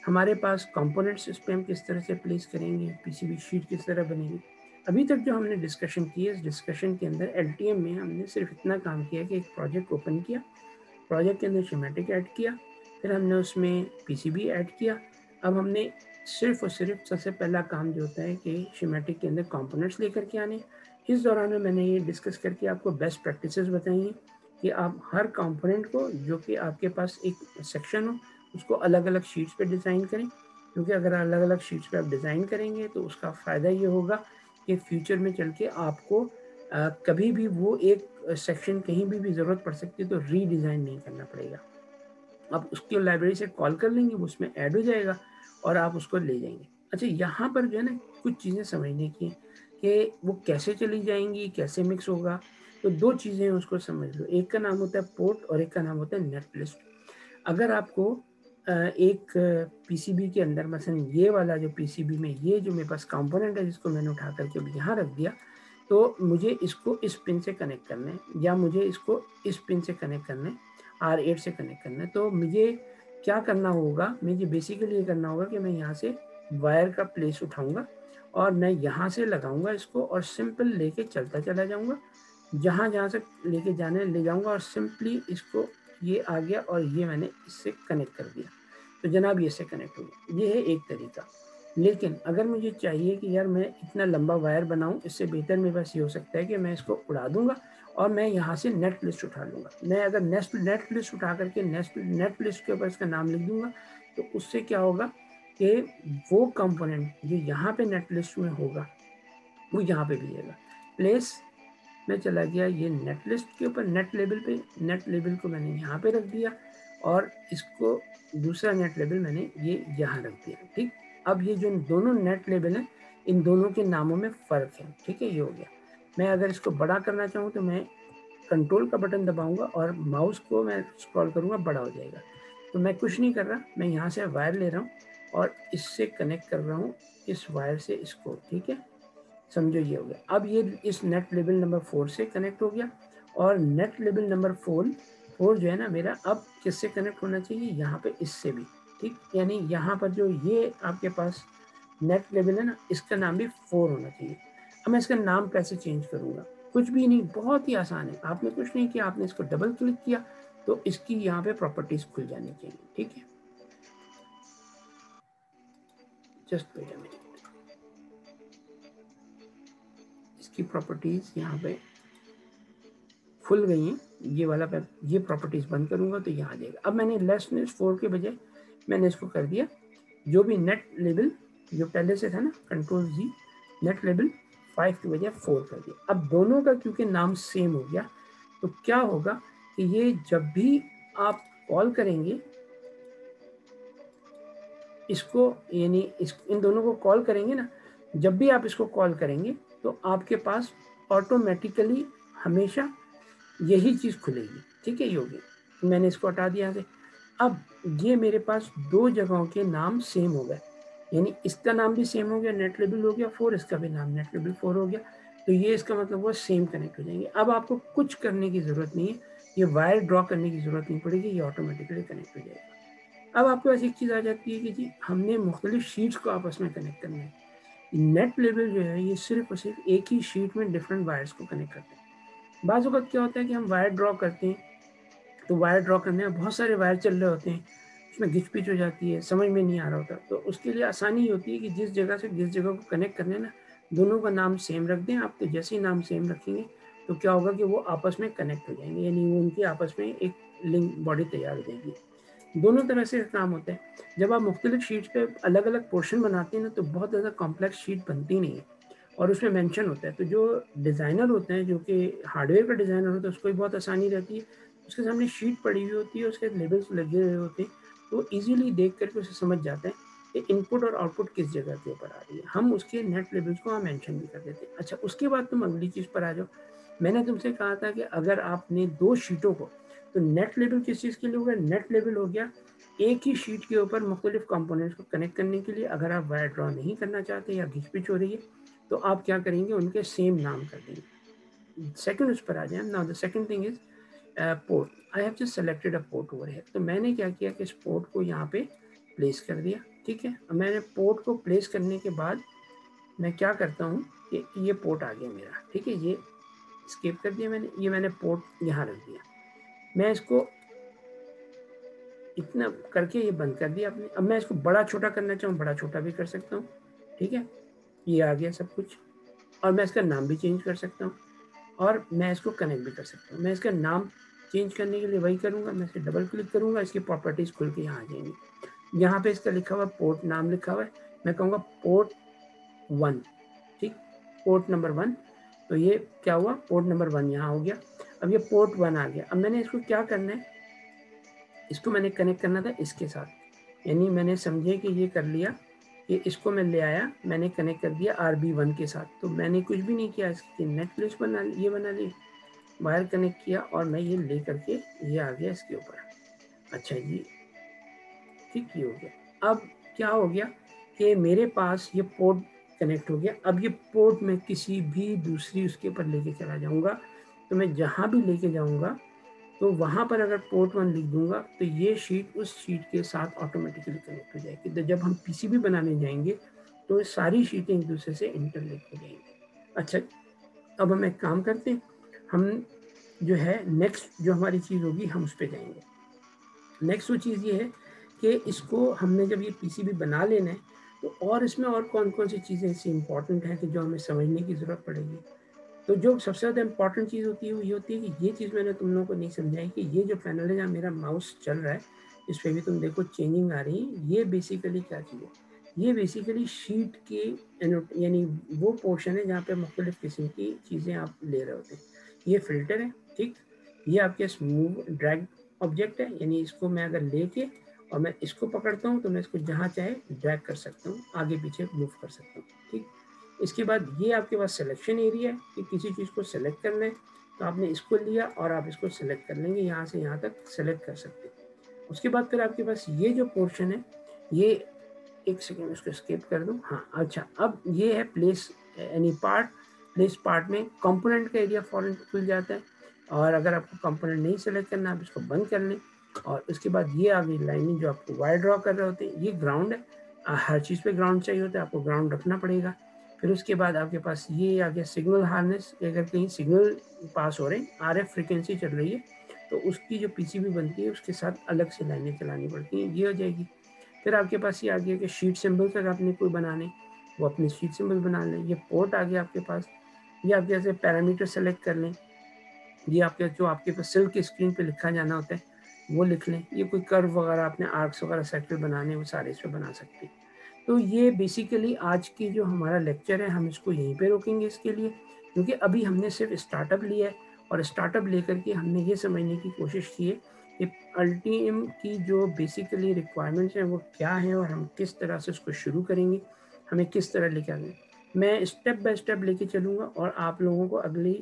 हमारे पास कंपोनेंट्स, इस पर हम किस तरह से प्लेस करेंगे, पीसीबी शीट किस तरह बनेगी। अभी तक जो हमने डिस्कशन की है, इस डिस्कशन के अंदर एलटीएम में हमने सिर्फ इतना काम किया कि एक प्रोजेक्ट ओपन किया, प्रोजेक्ट के अंदर शेमेटिक ऐड किया, फिर हमने उसमें पीसीबी ऐड किया। अब हमने सिर्फ और सिर्फ सबसे पहला काम जो होता है कि शेमेटिक के अंदर कंपोनेंट्स लेकर के आने। इस दौरान में मैंने ये डिस्कस करके आपको बेस्ट प्रैक्टिसेस बताई हैं कि आप हर कंपोनेंट को, जो कि आपके पास एक सेक्शन हो, उसको अलग अलग शीट्स पे डिज़ाइन करें, क्योंकि अगर अलग अलग शीट्स पे आप डिज़ाइन करेंगे तो उसका फ़ायदा ये होगा कि फ्यूचर में चल के आपको कभी भी वो एक सेक्शन कहीं भी ज़रूरत पड़ सकती है तो रीडिज़ाइन नहीं करना पड़ेगा। आप उसकी लाइब्रेरी से कॉल कर लेंगे, वो उसमें ऐड हो जाएगा और आप उसको ले जाएंगे। अच्छा, यहाँ पर जो है ना कुछ चीज़ें समझने की हैं कि वो कैसे चली जाएंगी, कैसे मिक्स होगा। तो दो चीज़ें उसको समझ लो, एक का नाम होता है पोर्ट और एक का नाम होता है नेट लिस्ट। अगर आपको एक पीसीबी के अंदर मसलन ये वाला जो पीसीबी में ये जो मेरे पास कंपोनेंट है जिसको मैंने उठा करके यहाँ रख दिया, तो मुझे इसको इस पिन से कनेक्ट करना है या मुझे इसको इस पिन से कनेक्ट करना है, R8 से कनेक्ट करना है। तो मुझे क्या करना होगा, मुझे बेसिकली ये करना होगा कि मैं यहाँ से वायर का प्लेस उठाऊंगा और मैं यहाँ से लगाऊंगा इसको और सिंपल लेके चलता चला जाऊंगा, जहाँ जहाँ से लेके जाने ले जाऊंगा और सिंपली इसको ये आ गया और ये मैंने इससे कनेक्ट कर दिया, तो जनाब ये से कनेक्ट हो गया। ये है एक तरीका। लेकिन अगर मुझे चाहिए कि यार मैं इतना लंबा वायर बनाऊं, इससे बेहतर मेरे पास ये हो सकता है कि मैं इसको उड़ा दूंगा और मैं यहाँ से नेट लिस्ट उठा लूँगा। मैं अगर नेट लिस्ट उठा करके नेट लिस्ट के ऊपर इसका नाम लिख दूंगा, तो उससे क्या होगा कि वो कंपोनेंट जो यहाँ पे नेट लिस्ट में होगा वो यहाँ पे भी रहेगा। प्लेस में चला गया ये नेट लिस्ट के ऊपर, नेट लेबल पे, नेट लेबल को मैंने यहाँ पे रख दिया और इसको दूसरा नेट लेबल मैंने ये यहाँ रख दिया। ठीक, अब ये जो दोनों नेट लेबल हैं इन दोनों के नामों में फ़र्क है। ठीक है, ये हो गया। मैं अगर इसको बड़ा करना चाहूँ तो मैं कंट्रोल का बटन दबाऊंगा और माउस को मैं स्क्रॉल करूँगा, बड़ा हो जाएगा। तो मैं कुछ नहीं कर रहा, मैं यहाँ से वायर ले रहा हूँ और इससे कनेक्ट कर रहा हूँ, इस वायर से इसको। ठीक है, समझो ये हो गया। अब ये इस नेट लेबल नंबर 4 से कनेक्ट हो गया और नेट लेबल नंबर 4 जो है ना मेरा, अब किससे कनेक्ट होना चाहिए, यहाँ पे इससे भी। ठीक, यानी यहाँ पर जो ये आपके पास नेट लेबल है ना, इसका नाम भी 4 होना चाहिए। अब मैं इसका नाम कैसे चेंज करूँगा, कुछ भी नहीं, बहुत ही आसान है। आपने कुछ नहीं किया, आपने इसको डबल क्लिक किया तो इसकी यहाँ पे प्रॉपर्टीज खुल जानी चाहिए। ठीक है, जस्ट वेट अ मिनट, इसकी प्रॉपर्टीज यहाँ पे खुल गई हैं। ये वाला मैं ये प्रॉपर्टीज बंद करूंगा तो यहाँ आ जाएगा। अब मैंने लेस 4 के बजाय मैंने इसको कर दिया, जो भी नेट लेबल जो पहले से था ना, कंट्रोल जी, नेट लेबल 5 के बजाय 4 कर दिया। अब दोनों का क्योंकि नाम सेम हो गया, तो क्या होगा कि ये जब भी आप कॉल करेंगे इसको, यानी इन दोनों को कॉल करेंगे ना, जब भी आप इसको कॉल करेंगे तो आपके पास ऑटोमेटिकली हमेशा यही चीज़ खुलेगी। ठीक है, ये हो गया। मैंने इसको हटा दिया यहाँ से। अब ये मेरे पास दो जगहों के नाम सेम हो गए, यानी इसका नाम भी सेम हो गया, नेट लेबल हो गया 4, इसका भी नाम नेट लेबल 4 हो गया। तो ये इसका मतलब वो सेम कनेक्ट हो जाएंगे। अब आपको कुछ करने की ज़रूरत नहीं है, ये वायर ड्रॉ करने की ज़रूरत नहीं पड़ेगी, ये ऑटोमेटिकली कनेक्ट हो जाएगा। अब आपके पास एक चीज़ आ जाती है कि जी हमने मुख्तलिफ शीट्स को आपस में कनेक्ट करना है। नेट लेबल जो है ये सिर्फ और सिर्फ एक ही शीट में डिफरेंट वायर्स को कनेक्ट करते हैं। बाज़ वक़्त क्या होता है कि हम वायर ड्रॉ करते हैं, तो वायर ड्रॉ करने में बहुत सारे वायर चल रहे होते हैं, उसमें घिच-पिच हो जाती है, समझ में नहीं आ रहा होता। तो उसके लिए आसानी ये होती है कि जिस जगह से जिस जगह को कनेक्ट करना है ना, दोनों का नाम सेम रख दें आप। तो जैसे ही नाम सेम रखेंगे तो क्या होगा कि वो आपस में कनेक्ट हो जाएंगे, यानी वो उनकी आपस में एक लिंक बॉडी तैयार हो जाएगी। दोनों तरह से काम होता है। जब आप मुख्तलिफ शीट्स पे अलग अलग पोर्शन बनाते हैं ना, तो बहुत ज़्यादा कॉम्प्लेक्स शीट बनती नहीं है और उसमें मेंशन होता है। तो जो डिज़ाइनर होते हैं, जो कि हार्डवेयर का डिज़ाइनर होता है, उसको भी बहुत आसानी रहती है। उसके सामने शीट पड़ी हुई होती है, उसके लेबल्स लगे हुए होते हैं, तो ईजिली देख करके उसे समझ जाता है कि इनपुट और आउटपुट किस जगह के ऊपर आ रही है। हम उसके नेट लेबल्स को हम मेंशन भी कर देते हैं। अच्छा, उसके बाद तुम अगली चीज़ पर आ जाओ। मैंने तुमसे कहा था कि अगर आपने दो शीटों को, तो नेट लेबल किस चीज़ के लिए होगा, नेट लेबल हो गया एक ही शीट के ऊपर मुख्तलिफ कंपोनेंट्स को कनेक्ट करने के लिए। अगर आप वायर ड्रॉ नहीं करना चाहते या घिच-पिच हो रही है तो आप क्या करेंगे, उनके सेम नाम कर देंगे। सेकंड उस पर आ जाए। Now the second thing is port. I have just selected a port over here. तो मैंने क्या किया कि इस पोर्ट को यहाँ पे प्लेस कर दिया। ठीक है। मैंने पोर्ट को प्लेस करने के बाद मैं क्या करता हूँ कि ये पोर्ट आ गया मेरा, ठीक है, ये स्किप कर दिया मैंने, ये मैंने पोर्ट यहाँ रख दिया। मैं इसको इतना करके ये बंद कर दिया आपने। अब मैं इसको बड़ा छोटा करना चाहूँ, बड़ा छोटा भी कर सकता हूँ, ठीक है। ये आ गया सब कुछ, और मैं इसका नाम भी चेंज कर सकता हूँ, और मैं इसको कनेक्ट भी कर सकता हूँ। मैं इसका नाम चेंज करने के लिए वही करूँगा, मैं इसे डबल क्लिक करूँगा, इसकी प्रॉपर्टीज़ खुल के यहाँ आ जाएंगी। यहाँ पे इसका लिखा हुआ पोर्ट नाम लिखा हुआ है, मैं कहूँगा पोर्ट 1, ठीक, पोर्ट नंबर 1। तो ये क्या हुआ, पोर्ट नंबर 1 यहाँ हो गया। अब ये पोर्ट 1 आ गया। अब मैंने इसको क्या करना है, इसको मैंने कनेक्ट करना था इसके साथ, यानी मैंने समझे कि ये कर लिया कि इसको मैं ले आया, मैंने कनेक्ट कर दिया RB1 के साथ। तो मैंने कुछ भी नहीं किया, इसकी नेट लिस्ट बना ली, वायर कनेक्ट किया, और मैं ये ले करके ये आ गया इसके ऊपर। अच्छा जी, ठीक, ये हो गया। अब क्या हो गया कि मेरे पास ये पोर्ट कनेक्ट हो गया। अब ये पोर्ट मैं किसी भी दूसरी उसके ऊपर लेके चला जाऊंगा, तो मैं जहाँ भी लेके जाऊंगा तो वहाँ पर अगर पोर्ट 1 लिख दूंगा तो ये शीट उस शीट के साथ ऑटोमेटिकली कनेक्ट हो जाएगी। तो जब हम PCB बनाने जाएंगे तो सारी शीटें एक दूसरे से इंटरलिंक हो जाएंगी। अच्छा, अब हम एक काम करते हैं, हम जो है नेक्स्ट जो हमारी चीज़ होगी हम उस पर जाएंगे। नेक्स्ट वो चीज़ ये है कि इसको हमने जब ये PCB बना लेना है तो और इसमें और कौन कौन सी चीज़ें ऐसी इंपॉर्टेंट हैं कि जो हमें समझने की ज़रूरत पड़ेगी। तो जो सबसे ज़्यादा इंपॉर्टेंट चीज़ होती है वो ये होती है कि ये चीज़ मैंने तुम लोगों को नहीं समझाई कि ये जो पैनल है जहाँ मेरा माउस चल रहा है इस पर भी तुम देखो चेंजिंग आ रही है। ये बेसिकली क्या चीज़ है, ये बेसिकली शीट के यानी वो पोर्शन है जहाँ पे मुख्तलिफ किस्म की चीज़ें आप ले रहे होते हैं। ये फिल्टर है, ठीक, ये आपके स्मूव ड्रैग ऑब्जेक्ट है, यानी इसको मैं अगर लेके और मैं इसको पकड़ता हूँ तो मैं इसको जहाँ चाहे ड्रैग कर सकता हूँ, आगे पीछे मूव कर सकता हूँ, ठीक। इसके बाद ये आपके पास सिलेक्शन एरिया है कि किसी चीज़ को सिलेक्ट करना है, तो आपने इसको लिया और आप इसको सिलेक्ट कर लेंगे, यहाँ से यहाँ तक सिलेक्ट कर सकते हैं। उसके बाद फिर आपके पास ये जो पोर्शन है, ये एक सेकेंड उसको स्किप कर दूँ, हाँ अच्छा, अब ये है place any part. Place part में कंपोनेंट का एरिया फॉरन खुल जाता है, और अगर आपको कंपोनेंट नहीं सेलेक्ट करना आप इसको बंद कर लें। और उसके बाद ये आ गई लाइनिंग जो आपको वायर ड्रॉ कर रहे होते हैं, ये ग्राउंड है, हर चीज़ पे ग्राउंड चाहिए होता है, आपको ग्राउंड रखना पड़ेगा। फिर उसके बाद आपके पास ये आ गया सिग्नल हार्नेस, अगर कहीं सिग्नल पास हो रहे हैं, RF फ्रिक्वेंसी चल रही है तो उसकी जो PCB बनती है उसके साथ अलग से लाइनें चलानी पड़ती हैं, ये हो जाएगी। फिर आपके पास ये आ गया कि शीट सिंबल्स अगर आपने कोई बनाने वो अपने शीट सिंबल बना लें। ये पोर्ट आ गया आपके पास, ये आप जैसे पैरामीटर सेलेक्ट कर लें, ये आपके जो आपके पास सेल की स्क्रीन पे लिखा जाना होता है वो लिख लें। ये कोई कर्व वगैरह आपने आर्क्स वगैरह सर्कल बनाने वो सारे इस पर बना सकते हैं। तो ये बेसिकली आज की जो हमारा लेक्चर है हम इसको यहीं पे रोकेंगे इसके लिए, क्योंकि अभी हमने सिर्फ स्टार्टअप लिया है, और स्टार्टअप लेकर के हमने ये समझने की कोशिश की है कि अल्टीम की जो बेसिकली रिक्वायरमेंट्स हैं वो क्या है और हम किस तरह से उसको शुरू करेंगे, हमें किस तरह लेके आगे। मैं स्टेप बाय स्टेप लेके चलूँगा और आप लोगों को अगली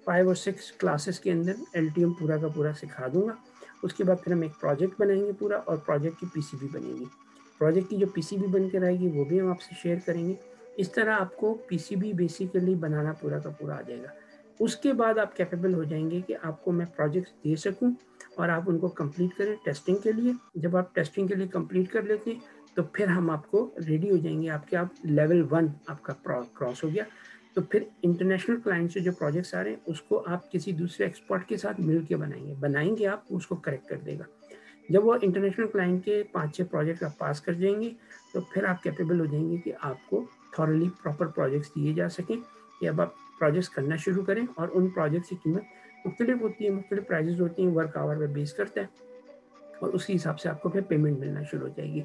5 और 6 क्लासेस के अंदर LTM पूरा का पूरा सिखा दूंगा। उसके बाद फिर हम एक प्रोजेक्ट बनाएंगे पूरा, और प्रोजेक्ट की PCB बनेगी। प्रोजेक्ट की जो PCB बन के रहेगी वो भी हम आपसे शेयर करेंगे। इस तरह आपको PCB बेसिकली बनाना पूरा का पूरा आ जाएगा। उसके बाद आप कैपेबल हो जाएंगे कि आपको मैं प्रोजेक्ट्स दे सकूं और आप उनको कंप्लीट करें टेस्टिंग के लिए। जब आप टेस्टिंग के लिए कंप्लीट कर लेते हैं तो फिर हम आपको रेडी हो जाएंगे, आपके आप लेवल 1 आपका क्रॉस हो गया। तो फिर इंटरनेशनल क्लाइंट से जो प्रोजेक्ट्स आ रहे हैं उसको आप किसी दूसरे एक्सपर्ट के साथ मिल के बनाएंगे आप, उसको करेक्ट कर देगा। जब वो इंटरनेशनल क्लाइंट के 5-6 प्रोजेक्ट आप पास कर जाएंगे तो फिर आप कैपेबल हो जाएंगे कि आपको थॉरली प्रॉपर प्रोजेक्ट्स दिए जा सकें, कि अब आप प्रोजेक्ट्स करना शुरू करें। और उन प्रोजेक्ट्स की कीमत मुख्तलिफ होती है, मुख्तलिफ प्राइजेस होती हैं, वर्क आवर पर बेस करता है, और उसी हिसाब से आपको फिर पेमेंट मिलना शुरू हो जाएगी।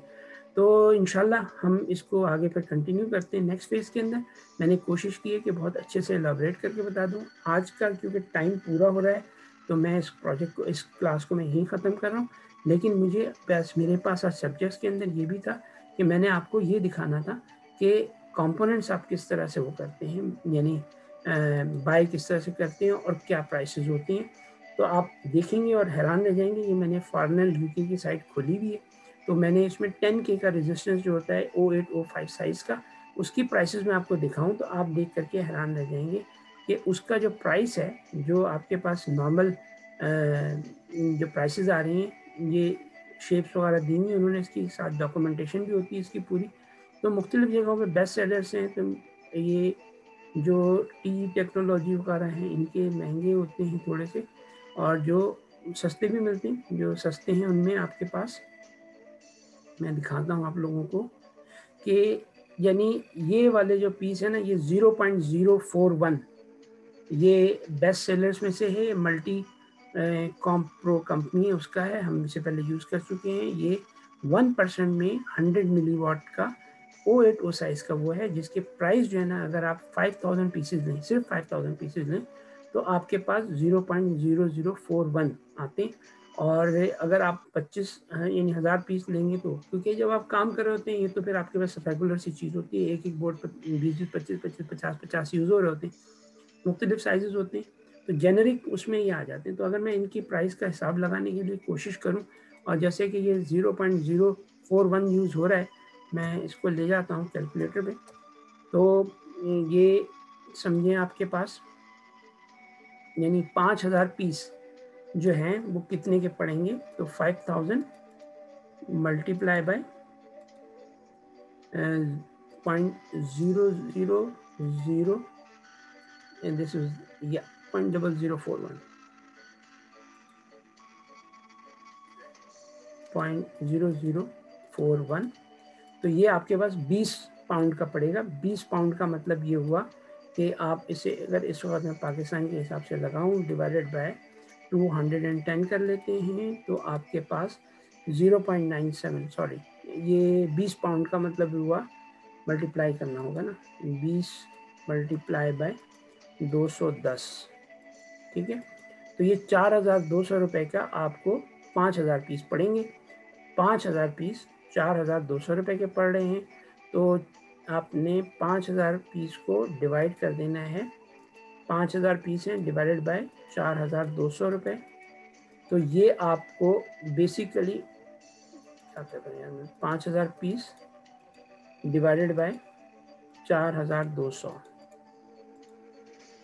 तो इंशाल्लाह हम इसको आगे फिर कंटिन्यू करते हैं नेक्स्ट फेज़ के अंदर। मैंने कोशिश की है कि बहुत अच्छे से एलाबरेट करके बता दूं। आज का क्योंकि टाइम पूरा हो रहा है तो मैं इस प्रोजेक्ट को, इस क्लास को मैं यहीं ख़त्म कर रहा हूँ। लेकिन मुझे बस मेरे पास आज सब्जेक्ट्स के अंदर ये भी था कि मैंने आपको ये दिखाना था कि कंपोनेंट्स आप किस तरह से वो करते हैं, यानी बाय किस तरह से करते हैं और क्या प्राइसेस होती हैं। तो आप देखेंगे और हैरान रह जाएंगे। ये मैंने फार्नल UK की साइट खोली भी है, तो मैंने इसमें 10K का रेजिस्टेंस जो होता है 0805 साइज़ का, उसकी प्राइसेस मैं आपको दिखाऊं तो आप देख करके हैरान रह जाएंगे कि उसका जो प्राइस है, जो आपके पास नॉर्मल जो प्राइसेस आ रही हैं, ये शेप्स वगैरह दी हुई उन्होंने, इसकी साथ डॉक्यूमेंटेशन भी होती है इसकी पूरी। तो मुख्तलिफ जगहों पे बेस्ट सेलर्स हैं। तो ये जो टी टेक्नोलॉजी वगैरह हैं इनके महंगे होते हैं थोड़े से, और जो सस्ते भी मिलते हैं। जो सस्ते हैं उनमें आपके पास मैं दिखाता हूँ आप लोगों को कि यानी ये वाले जो पीस है ना, ये 0.041 ये बेस्ट सेलर्स में से है। मल्टी कॉम्प्रो कंपनी है उसका है, हम इसे पहले यूज़ कर चुके हैं। ये 1% में 100 मिलीवाट का O8O साइज का वो है, जिसके प्राइस जो है ना, अगर आप 5000 पीसेज लें, सिर्फ 5000 पीसेज लें, तो आपके पास 0.0041 आते हैं। और अगर आप 25 यानी 1000 पीस लेंगे तो, क्योंकि जब आप काम कर रहे होते हैं ये तो फिर आपके पास रेगुलर सी चीज़ होती है, एक एक बोर्ड पर 20-25 50 यूज़ हो रहे होते हैं, मुख्तलिफ साइजेस होते हैं, तो जेनरिक उसमें ये आ जाते हैं। तो अगर मैं इनकी प्राइस का हिसाब लगाने के लिए कोशिश करूं, और जैसे कि ये 0.041 यूज़ हो रहा है, मैं इसको ले जाता हूं कैलकुलेटर पे, तो ये समझें आपके पास यानी 5000 पीस जो हैं वो कितने के पड़ेंगे, तो 5000 multiply by 0.000 and this is 0.0041 0.0041। तो ये आपके पास 20 पाउंड का पड़ेगा। 20 पाउंड का मतलब ये हुआ कि आप इसे अगर इस वक्त मैं पाकिस्तान के हिसाब से लगाऊं, डिवाइडेड बाय 210 कर लेते हैं, तो आपके पास 0.97, सॉरी ये 20 पाउंड का मतलब हुआ, मल्टीप्लाई करना होगा ना, 20 मल्टीप्लाई बाय 210, ठीक है। तो ये 4200 रुपये का आपको 5000 पीस पड़ेंगे। 5000 पीस 4200 रुपये के पड़ रहे हैं, तो आपने 5000 पीस को डिवाइड कर देना है। 5000 पीस हैं डिवाइडेड बाय 4200 रुपये, तो ये आपको बेसिकली क्या कहते हैं यार, 5000 पीस डिवाइडेड बाय 4200,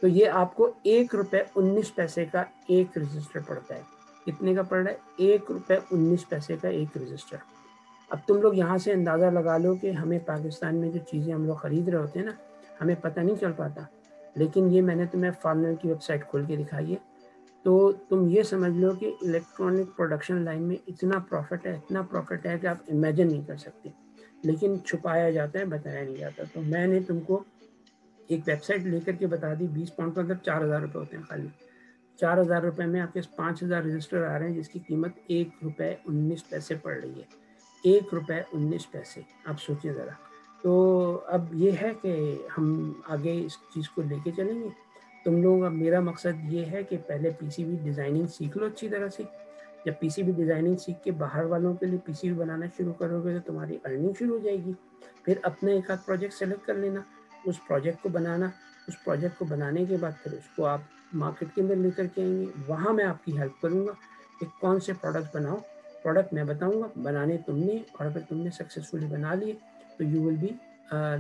तो ये आपको 1 रुपये 19 पैसे का एक रजिस्टर पड़ता है। कितने का पड़ रहा है? 1 रुपये 19 पैसे का एक रजिस्टर। अब तुम लोग यहाँ से अंदाज़ा लगा लो कि हमें पाकिस्तान में जो चीज़ें हम लोग ख़रीद रहे होते हैं ना, हमें पता नहीं चल पाता, लेकिन ये मैंने तुम्हें फार्नर की वेबसाइट खोल के दिखाई है, तो तुम ये समझ लो कि इलेक्ट्रॉनिक प्रोडक्शन लाइन में इतना प्रॉफिट है, इतना प्रॉफिट है कि आप इमेजिन नहीं कर सकते, लेकिन छुपाया जाता है, बताया नहीं जाता। तो मैंने तुमको एक वेबसाइट लेकर के बता दी, 20 पाउंड का मतलब 4000 रुपये होते हैं खाली। 4000 रुपये में आपके 5000 रजिस्टर आ रहे हैं, जिसकी कीमत 1 रुपये 19 पैसे पड़ रही है। 1 रुपये 19 पैसे, आप सोचिए ज़रा। तो अब ये है कि हम आगे इस चीज़ को लेके चलेंगे। तुम लोग, अब मेरा मकसद ये है कि पहले पीसीबी डिज़ाइनिंग सीख लो अच्छी तरह से। जब पीसीबी डिज़ाइनिंग सीख के बाहर वालों के लिए पीसीबी बनाना शुरू करोगे तो तुम्हारी अर्निंग शुरू हो जाएगी। फिर अपना एक आध प्रोजेक्ट सेलेक्ट कर लेना, उस प्रोजेक्ट को बनाना, उस प्रोजेक्ट को बनाने के बाद फिर उसको आप मार्केट के अंदर लेकर के आएंगे। वहाँ मैं आपकी हेल्प करूँगा कि कौन से प्रोडक्ट बनाओ। प्रोडक्ट मैं बताऊँगा, बनाने तुमने, और अगर तुमने सक्सेसफुली बना लिए तो you will be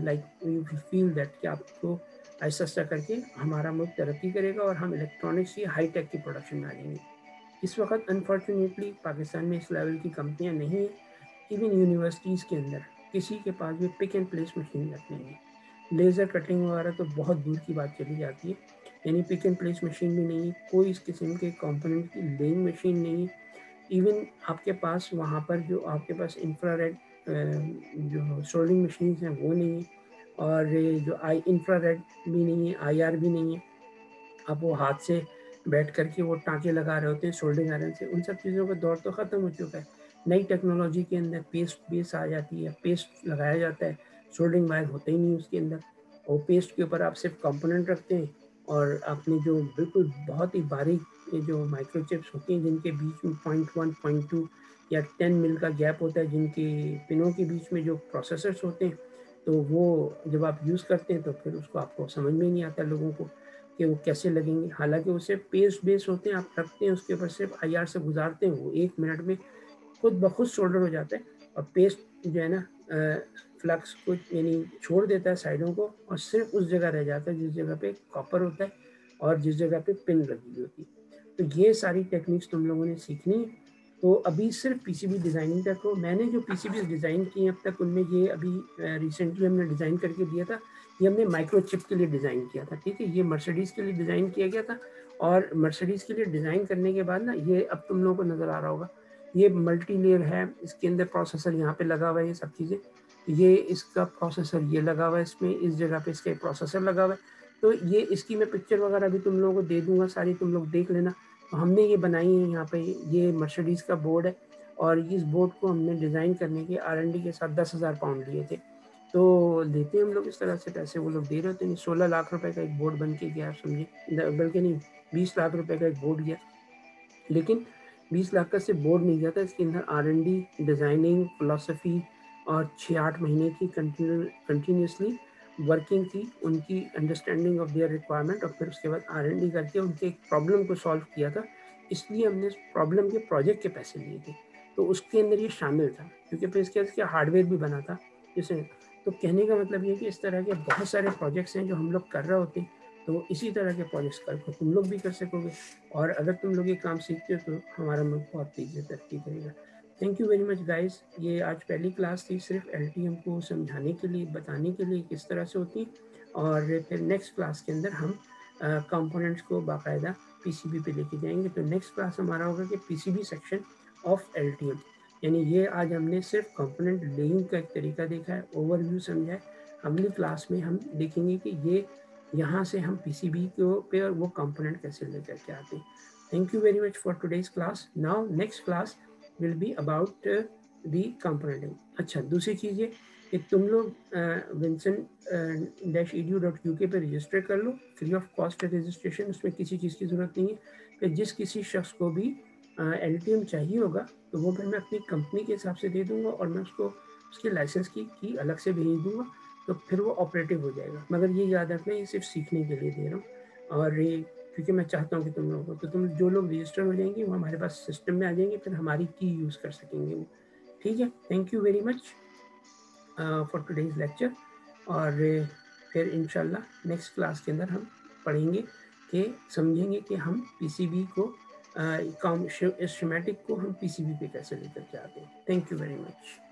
like you feel that कि आपको ऐसा ऐसा करके हमारा मुल्क तरक्की करेगा और हम इलेक्ट्रॉनिक्स की हाई टेक की प्रोडक्शन में आ जाएंगे। इस वक्त अनफॉर्चुनेटली पाकिस्तान में इस लेवल की कंपनियां नहीं हैं। इवन यूनिवर्सिटीज़ के अंदर किसी के पास भी पिक एंड प्लेस मशीन रखने नहीं है। लेज़र कटिंग वगैरह तो बहुत दूर की बात चली जाती है, यानी पिक एंड प्लेस मशीन भी नहीं है, कोई इस किस्म के कंपोनेंट की लेइंग मशीन नहीं है। इवन आपके पास वहाँ पर जो आपके पास इंफ्रारेड जो सोल्डिंग मशीन हैं वो नहीं है, और जो इंफ्रारेड भी नहीं है, IR भी नहीं है। अब वो हाथ से बैठ करके वो टाँके लगा रहे होते हैं सोल्डिंग आयरन से, उन सब चीज़ों का दौर तो ख़त्म हो चुका है। नई टेक्नोलॉजी के अंदर पेस्ट बेस आ जाती है, पेस्ट लगाया जाता है, सोल्डिंग वायर होता ही नहीं उसके अंदर, और पेस्ट के ऊपर आप सिर्फ कंपोनेंट रखते हैं, और आपने जो बिल्कुल बहुत ही बारीक जो माइक्रोचिप्स होती हैं जिनके बीच में 0.1 0.2 या 10 मिल का गैप होता है, जिनके पिनों के बीच में जो प्रोसेसर्स होते हैं, तो वो जब आप यूज़ करते हैं तो फिर उसको आपको समझ में नहीं आता लोगों को कि वो कैसे लगेंगे। हालांकि वो सिर्फ पेस्ट बेस होते हैं, आप रखते हैं उसके ऊपर सिर्फ IR से गुजारते हैं, वो 1 मिनट में खुद ब खुद सोल्डर हो जाता है, और पेस्ट जो है ना फ्लक्स को यानी छोड़ देता है साइडों को, और सिर्फ उस जगह रह जाता है जिस जगह पे कॉपर होता है और जिस जगह पे पिन लगी होती है। तो ये सारी टेक्निक्स तुम लोगों ने सीखनी है, तो अभी सिर्फ पीसीबी डिज़ाइनिंग तक हो। मैंने जो पीसीबी डिज़ाइन किए अब तक उनमें ये अभी रिसेंटली हमने डिज़ाइन करके दिया था, ये हमने माइक्रोचिप के लिए डिज़ाइन किया था, ठीक है। ये मर्सिडीज़ के लिए डिज़ाइन किया गया था, और मर्सिडीज़ के लिए डिज़ाइन करने के बाद ना, ये अब तुम लोगों को नज़र आ रहा होगा, ये मल्टी लेयर है, इसके अंदर प्रोसेसर यहाँ पे लगा हुआ है, ये सब चीज़ें, ये इसका प्रोसेसर ये लगा हुआ है, इसमें इस जगह पे इसका प्रोसेसर लगा हुआ है। तो ये इसकी मैं पिक्चर वगैरह भी तुम लोगों को दे दूंगा, सारी तुम लोग देख लेना। तो हमने ये बनाई है यहाँ पे, ये मर्सिडीज़ का बोर्ड है, और इस बोर्ड को हमने डिज़ाइन करने के R&D के साथ 10,000 पाउंड लिए थे। तो लेते हैं हम लोग इस तरह से पैसे, वो लोग दे रहे होते हैं। 16 लाख रुपए का एक बोर्ड बन के गया, आप समझे, बल्कि नहीं, 20 लाख रुपए का एक बोर्ड गया। लेकिन 20 लाख का सिर्फ बोर्ड नहीं गया था, इसके अंदर R&D, डिज़ाइनिंग, फिलोसफी और 6-8 महीने की कंटिन्यूसली वर्किंग थी, उनकी अंडरस्टैंडिंग ऑफ देयर रिक्वायरमेंट, और फिर उसके बाद R&D करके उनके एक प्रॉब्लम को सॉल्व किया था। इसलिए हमने इस प्रॉब्लम के प्रोजेक्ट के पैसे लिए थे, तो उसके अंदर ये शामिल था, क्योंकि फिर इसके हार्डवेयर भी बना था जैसे। तो कहने का मतलब ये कि इस तरह के बहुत सारे प्रोजेक्ट्स हैं जो हम लोग कर रहे होते हैं, तो इसी तरह के प्रोजेक्ट्स कर तुम लोग भी कर सकोगे, और अगर तुम लोग ये काम सीखते हो तो हमारा मुल्क बहुत तेज़ी से तरक्की करेगा। Thank you very much guys. ये आज पहली क्लास थी, सिर्फ LTM को समझाने के लिए, बताने के लिए किस तरह से होती है, और फिर नेक्स्ट क्लास के अंदर हम कंपोनेंट्स को बाकायदा PCB पे लेके जाएंगे। तो नेक्स्ट क्लास हमारा होगा कि PCB सेक्शन ऑफ LTM, यानी ये आज हमने सिर्फ कंपोनेंट लेइंग का एक तरीका देखा है, ओवरव्यू समझा है। अगली क्लास में हम देखेंगे कि ये यहाँ से हम PCB को पे और वो कंपोनेंट कैसे लेकर के आते हैं। Thank you very much for today's class. Now next class will be about the componenting. अच्छा, दूसरी चीज़ ये कि तुम लोग vincent-edu.uk पे रजिस्टर कर लो, फ्री ऑफ कॉस्ट है रजिस्ट्रेशन, उसमें किसी चीज़ की ज़रूरत नहीं है। फिर जिस किसी शख्स को भी LTM चाहिए होगा, तो वो फिर मैं अपनी कंपनी के हिसाब से दे दूंगा, और मैं उसको उसके लाइसेंस की अलग से भेज दूंगा, तो फिर वो ऑपरेटिव हो जाएगा। मगर ये याद रखना, ये सिर्फ सीखने के लिए दे रहा हूँ, और ये क्योंकि मैं चाहता हूँ कि तुम लोगों को, तो तुम जो लोग रजिस्टर हो जाएंगे वो हमारे पास सिस्टम में आ जाएंगे, फिर हमारी की यूज़ कर सकेंगे वो। ठीक है, thank you very much for today's lecture. और फिर इंशाल्लाह नेक्स्ट क्लास के अंदर हम पढ़ेंगे कि समझेंगे कि हम PCB को स्कीमेटिक को हम PCB पे कैसे लेकर के आते हैं। Thank you very much.